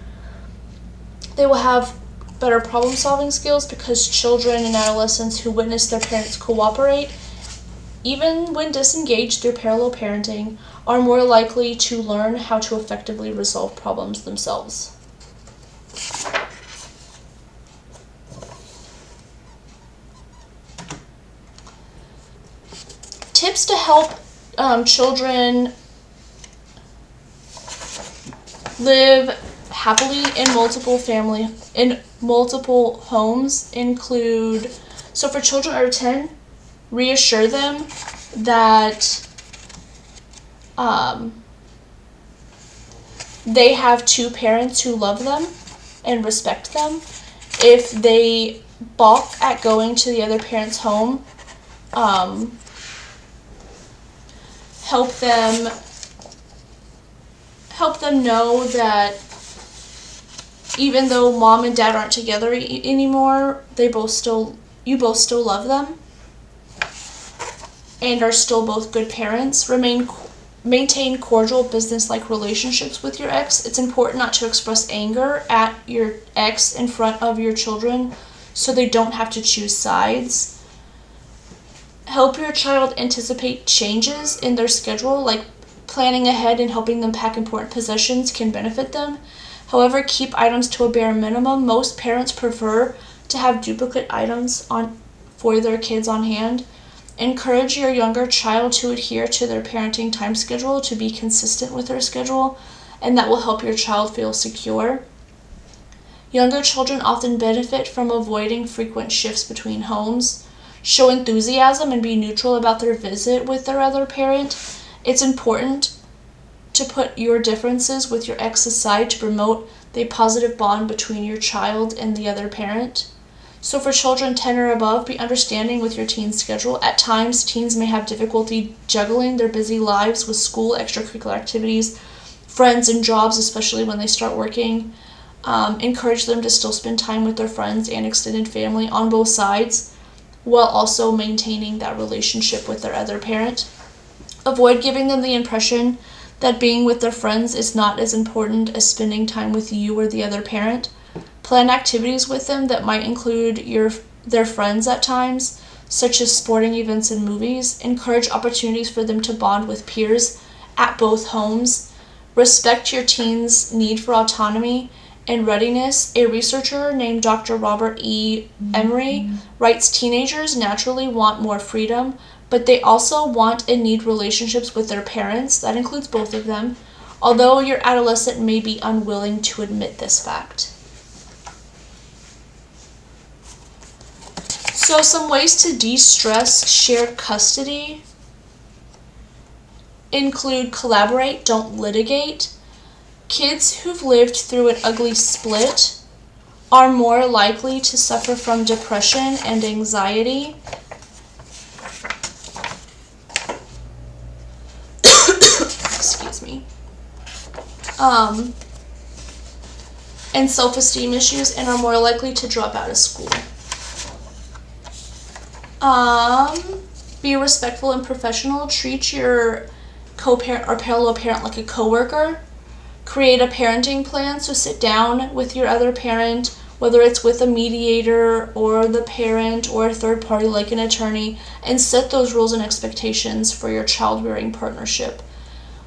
They will have better problem-solving skills because children and adolescents who witness their parents cooperate, even when disengaged through parallel parenting, are more likely to learn how to effectively resolve problems themselves. Tips to help children live happily in multiple homes include, so for children under 10, reassure them that they have two parents who love them and respect them. If they balk at going to the other parent's home, help them know that even though mom and dad aren't together anymore, you both still love them and are still both good parents. Maintain cordial business-like relationships with your ex. It's important not to express anger at your ex in front of your children so they don't have to choose sides. Help your child anticipate changes in their schedule, like planning ahead and helping them pack important possessions can benefit them. However, keep items to a bare minimum. Most parents prefer to have duplicate items for their kids on hand. Encourage your younger child to adhere to their parenting time schedule, to be consistent with their schedule, and that will help your child feel secure. Younger children often benefit from avoiding frequent shifts between homes. Show enthusiasm and be neutral about their visit with their other parent. It's important to put your differences with your ex aside to promote the positive bond between your child and the other parent. So for children 10 or above, be understanding with your teen's schedule. At times, teens may have difficulty juggling their busy lives with school, extracurricular activities, friends, and jobs, especially when they start working. Encourage them to still spend time with their friends and extended family on both sides, while also maintaining that relationship with their other parent. Avoid giving them the impression that being with their friends is not as important as spending time with you or the other parent. Plan activities with them that might include their friends at times, such as sporting events and movies. Encourage opportunities for them to bond with peers at both homes. Respect your teen's need for autonomy and readiness. A researcher named Dr. Robert E. Emery writes, teenagers naturally want more freedom, but they also want and need relationships with their parents. That includes both of them, although your adolescent may be unwilling to admit this fact. So some ways to de-stress shared custody include collaborate, don't litigate. Kids who've lived through an ugly split are more likely to suffer from depression and anxiety. Excuse me. And self-esteem issues, and are more likely to drop out of school. Be respectful and professional. Treat your co-parent or parallel parent like a coworker. Create a parenting plan, so sit down with your other parent, whether it's with a mediator or the parent or a third party like an attorney, and set those rules and expectations for your child-rearing partnership,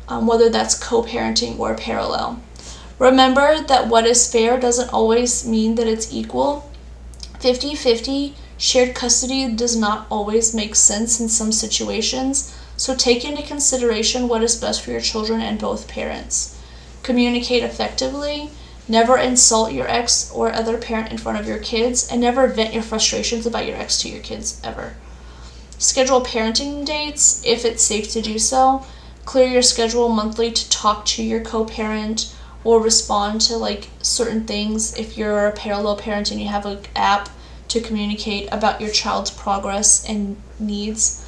whether that's co-parenting or parallel. Remember that what is fair doesn't always mean that it's equal. 50-50 shared custody does not always make sense in some situations, so take into consideration what is best for your children and both parents. Communicate effectively. Never insult your ex or other parent in front of your kids, and never vent your frustrations about your ex to your kids, ever. Schedule parenting dates if it's safe to do so. Clear your schedule monthly to talk to your co-parent or respond to certain things if you're a parallel parent and you have an app to communicate about your child's progress and needs.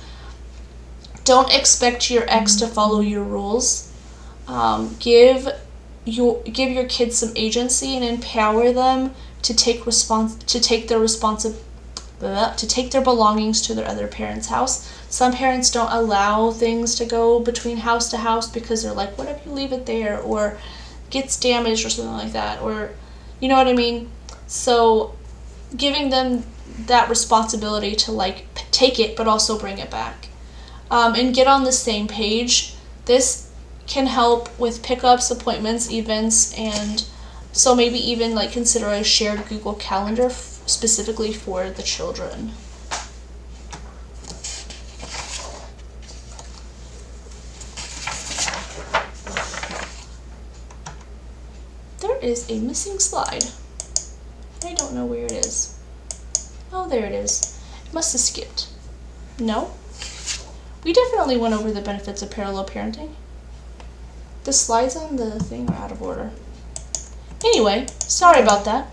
Don't expect your ex to follow your rules. Give your kids some agency and empower them to take their belongings to their other parent's house. Some parents don't allow things to go between house to house because they're like, what if you leave it there, or gets damaged or something like that, or you know what I mean? So giving them that responsibility to like take it but also bring it back, and get on the same page. This can help with pickups, appointments, events, and so maybe even like consider a shared Google Calendar specifically for the children. There is a missing slide. I don't know where it is. Oh, there it is. It must have skipped. No? We definitely went over the benefits of parallel parenting. The slides on the thing are out of order. Anyway, sorry about that.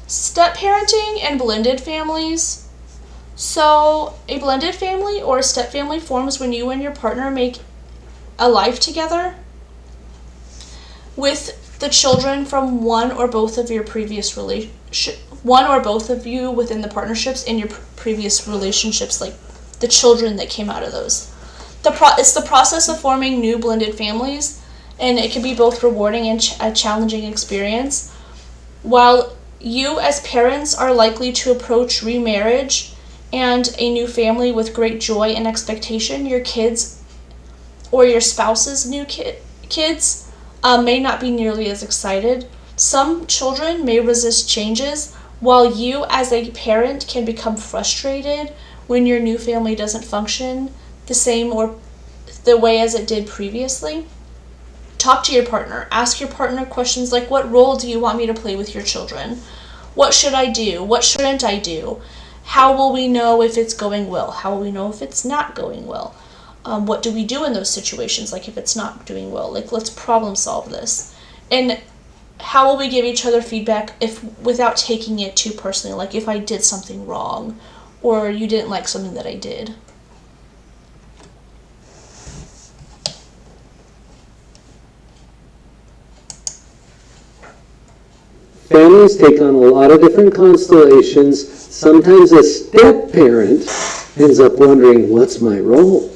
Step parenting and blended families. So, a blended family or a step family forms when you and your partner make a life together with the children from one or both of you within the in your previous relationships, like the children that came out of those. It's the process of forming new blended families, and it can be both rewarding and a challenging experience. While you as parents are likely to approach remarriage and a new family with great joy and expectation, your kids or your spouse's new kids may not be nearly as excited. Some children may resist changes, while you as a parent can become frustrated when your new family doesn't function the same or the way as it did previously. Talk to your partner. Ask your partner questions like, what role do you want me to play with your children? What should I do? What shouldn't I do? How will we know if it's going well? How will we know if it's not going well? What do we do in those situations, like if it's not doing well? Like, let's problem solve this. And how will we give each other feedback without taking it too personally, like if I did something wrong or you didn't like something that I did? Families take on a lot of different constellations. Sometimes a step-parent ends up wondering, what's my role?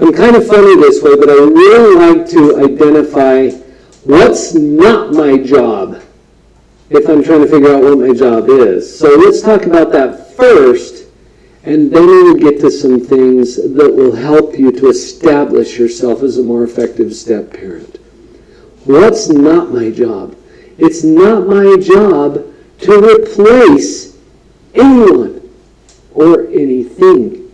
I'm kind of funny this way, but I really like to identify what's not my job if I'm trying to figure out what my job is. So let's talk about that first, and then we'll get to some things that will help you to establish yourself as a more effective step-parent. What's not my job? It's not my job to replace anyone or anything.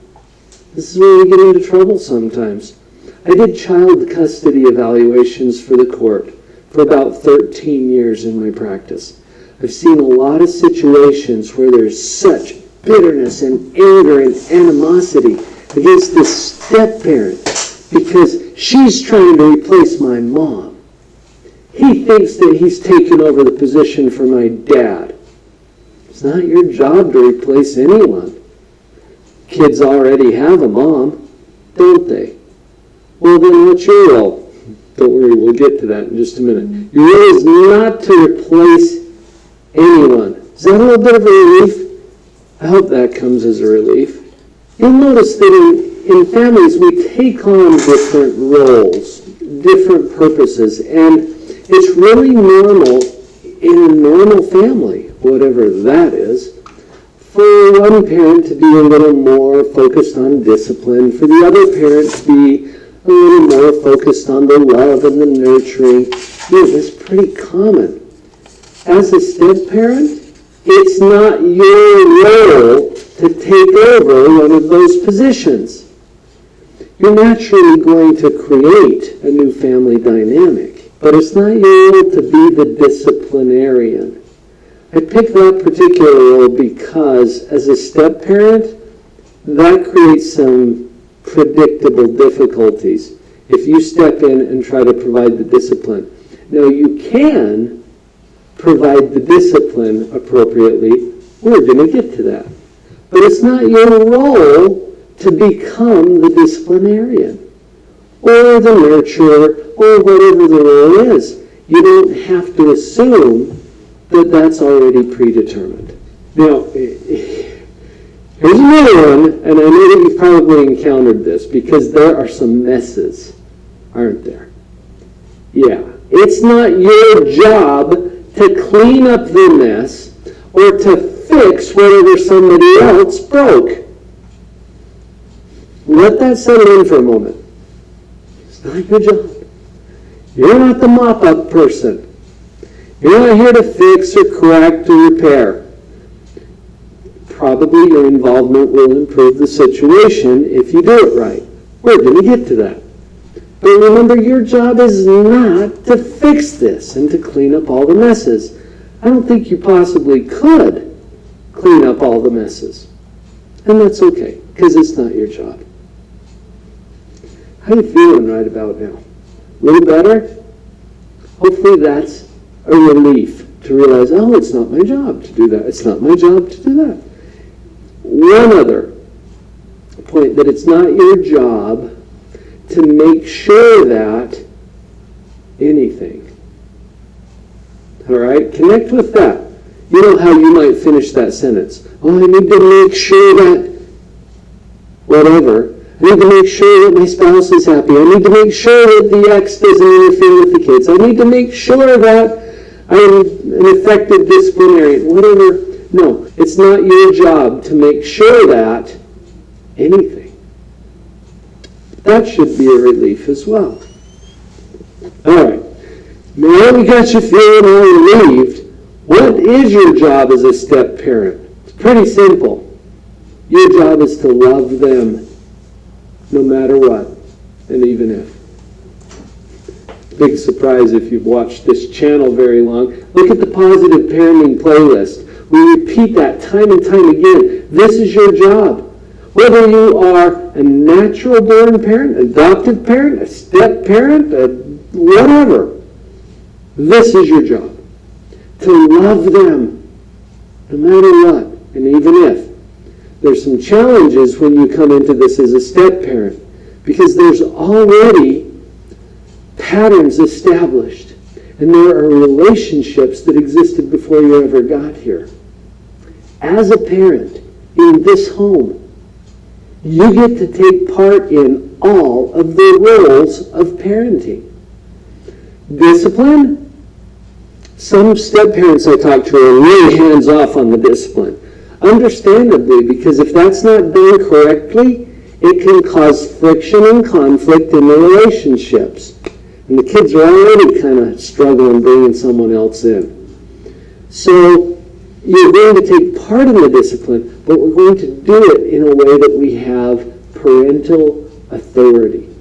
This is where we get into trouble sometimes. I did child custody evaluations for the court for about 13 years in my practice. I've seen a lot of situations where there's such bitterness and anger and animosity against this step-parent because she's trying to replace my mom. He thinks that he's taken over the position for my dad. It's not your job to replace anyone. Kids already have a mom, don't they? Well, then what's your role? Don't worry, we'll get to that in just a minute. Your role is not to replace anyone. Is that a little bit of a relief? I hope that comes as a relief. You'll notice that in families we take on different roles, different purposes, and it's really normal in a normal family, whatever that is, for one parent to be a little more focused on discipline, for the other parent to be a little more focused on the love and the nurturing. That's pretty common. As a step-parent, it's not your role to take over one of those positions. You're naturally going to create a new family dynamic, but it's not your role to be the disciplinarian. I picked that particular role because as a step-parent, that creates some predictable difficulties if you step in and try to provide the discipline. Now, you can provide the discipline appropriately. We're going to get to that. But it's not your role to become the disciplinarian or the nurturer or whatever the role is. You don't have to assume that that's already predetermined. Now, here's another one, and I know that you've probably encountered this because there are some messes, aren't there? Yeah. It's not your job to clean up the mess or to fix whatever somebody else broke. Let that settle in for a moment. It's not your job. You're not the mop-up person. You're not here to fix or correct or repair. Probably your involvement will improve the situation if you do it right. We're going to get to that. But remember, your job is not to fix this and to clean up all the messes. I don't think you possibly could clean up all the messes. And that's okay, because it's not your job. How are you feeling right about now? A little better? Hopefully that's a relief to realize, oh, it's not my job to do that. It's not my job to do that. One other point, that it's not your job to make sure that anything. All right? Connect with that. You know how you might finish that sentence. Oh, I need to make sure that whatever. I need to make sure that my spouse is happy. I need to make sure that the ex doesn't interfere with the kids. I need to make sure that I'm an effective disciplinarian. Whatever. No, it's not your job to make sure that anything. That should be a relief as well. All right. Now we got you feeling all relieved. What is your job as a step parent? It's pretty simple. Your job is to love them no matter what, and even if. Big surprise if you've watched this channel very long. Look at the positive parenting playlist. We repeat that time and time again. This is your job. Whether you are a natural born parent, adopted parent, a step parent, whatever, this is your job. To love them no matter what, and even if. There's some challenges when you come into this as a step parent because there's already patterns established and there are relationships that existed before you ever got here. As a parent in this home, you get to take part in all of the roles of parenting. Discipline? Some step parents I talk to are really hands-off on the discipline. Understandably, because if that's not done correctly, it can cause friction and conflict in the relationships. And the kids are already kind of struggling bringing someone else in. So you're going to take part in the discipline, but we're going to do it in a way that we have parental authority.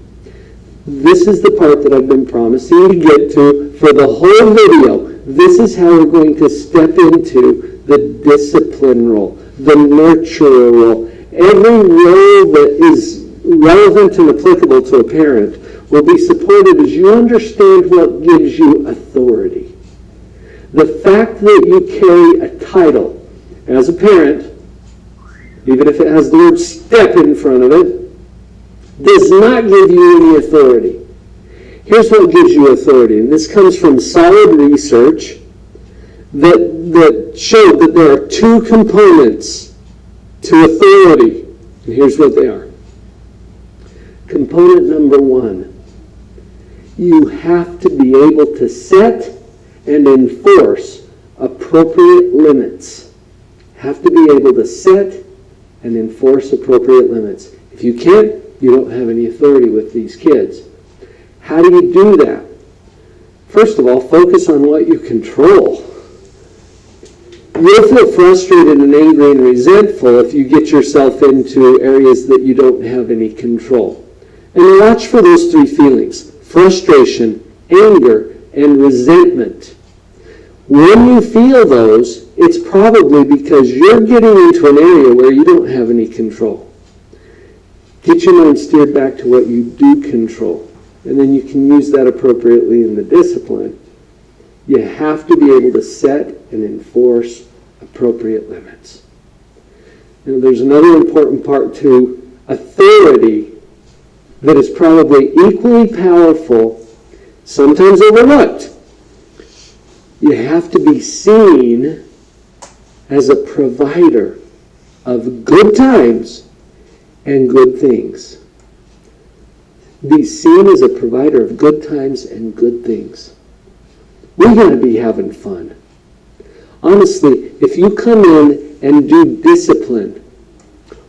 This is the part that I've been promising to get to for the whole video. This is how we're going to step into the discipline role, the nurturer role. Every role that is relevant and applicable to a parent will be supported as you understand what gives you authority. The fact that you carry a title as a parent, even if it has the word step in front of it, does not give you any authority. Here's what gives you authority, and this comes from solid research that showed that there are two components to authority, and here's what they are. Component number one, you have to be able to set and enforce appropriate limits. Have to be able to set and enforce appropriate limits. If you can't, you don't have any authority with these kids. How do you do that? First of all, focus on what you control. You'll feel frustrated and angry and resentful if you get yourself into areas that you don't have any control. And watch for those three feelings: frustration, anger, and resentment. When you feel those, it's probably because you're getting into an area where you don't have any control. Get your mind steered back to what you do control, and then you can use that appropriately in the discipline. You have to be able to set and enforce appropriate limits. You know, there's another important part to authority that is probably equally powerful, sometimes overlooked. You have to be seen as a provider of good times and good things. Be seen as a provider of good times and good things. We gotta be having fun. Honestly, if you come in and do discipline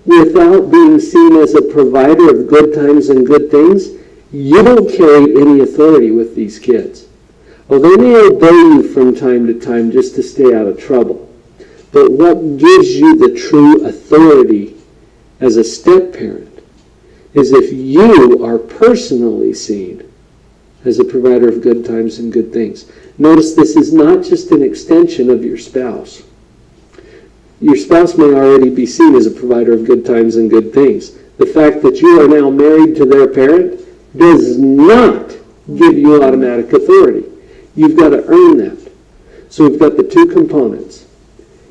without being seen as a provider of good times and good things, you don't carry any authority with these kids. Well, they may obey you from time to time just to stay out of trouble. But what gives you the true authority as a step-parent is if you are personally seen as a provider of good times and good things. Notice this is not just an extension of your spouse. Your spouse may already be seen as a provider of good times and good things. The fact that you are now married to their parent does not give you automatic authority. You've got to earn that. So we've got the two components.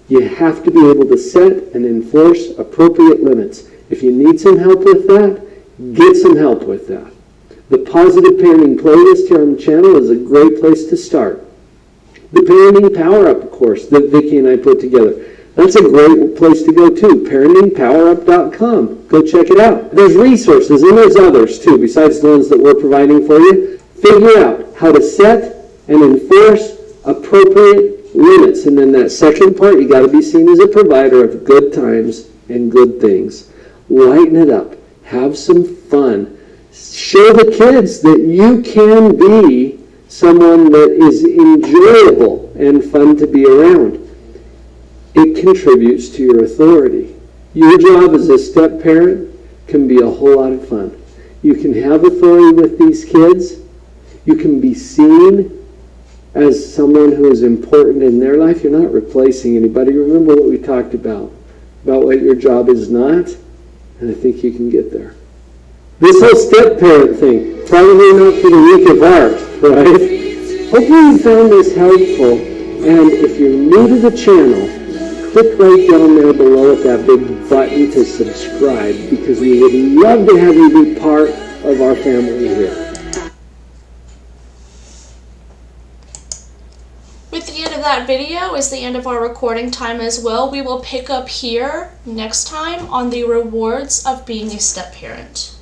You have to be able to set and enforce appropriate limits. If you need some help with that, get some help with that. The Positive Parenting playlist here on the channel is a great place to start. The Parenting Power Up course that Vicki and I put together, that's a great place to go too, parentingpowerup.com. Go check it out. There's resources, and there's others too, besides the ones that we're providing for you. Figure out how to set and enforce appropriate limits. And then that second part, you got to be seen as a provider of good times and good things. Lighten it up. Have some fun. Show the kids that you can be someone that is enjoyable and fun to be around. It contributes to your authority. Your job as a step-parent can be a whole lot of fun. You can have authority with these kids. You can be seen as someone who is important in their life. You're not replacing anybody. Remember what we talked about what your job is not, and I think you can get there. This whole step-parent thing, probably not for the weak of heart, right? Hopefully you found this helpful, and if you're new to the channel, click right down there below at that big button to subscribe, because we would love to have you be part of our family here. With the end of that video is the end of our recording time as well. We will pick up here next time on the rewards of being a step-parent.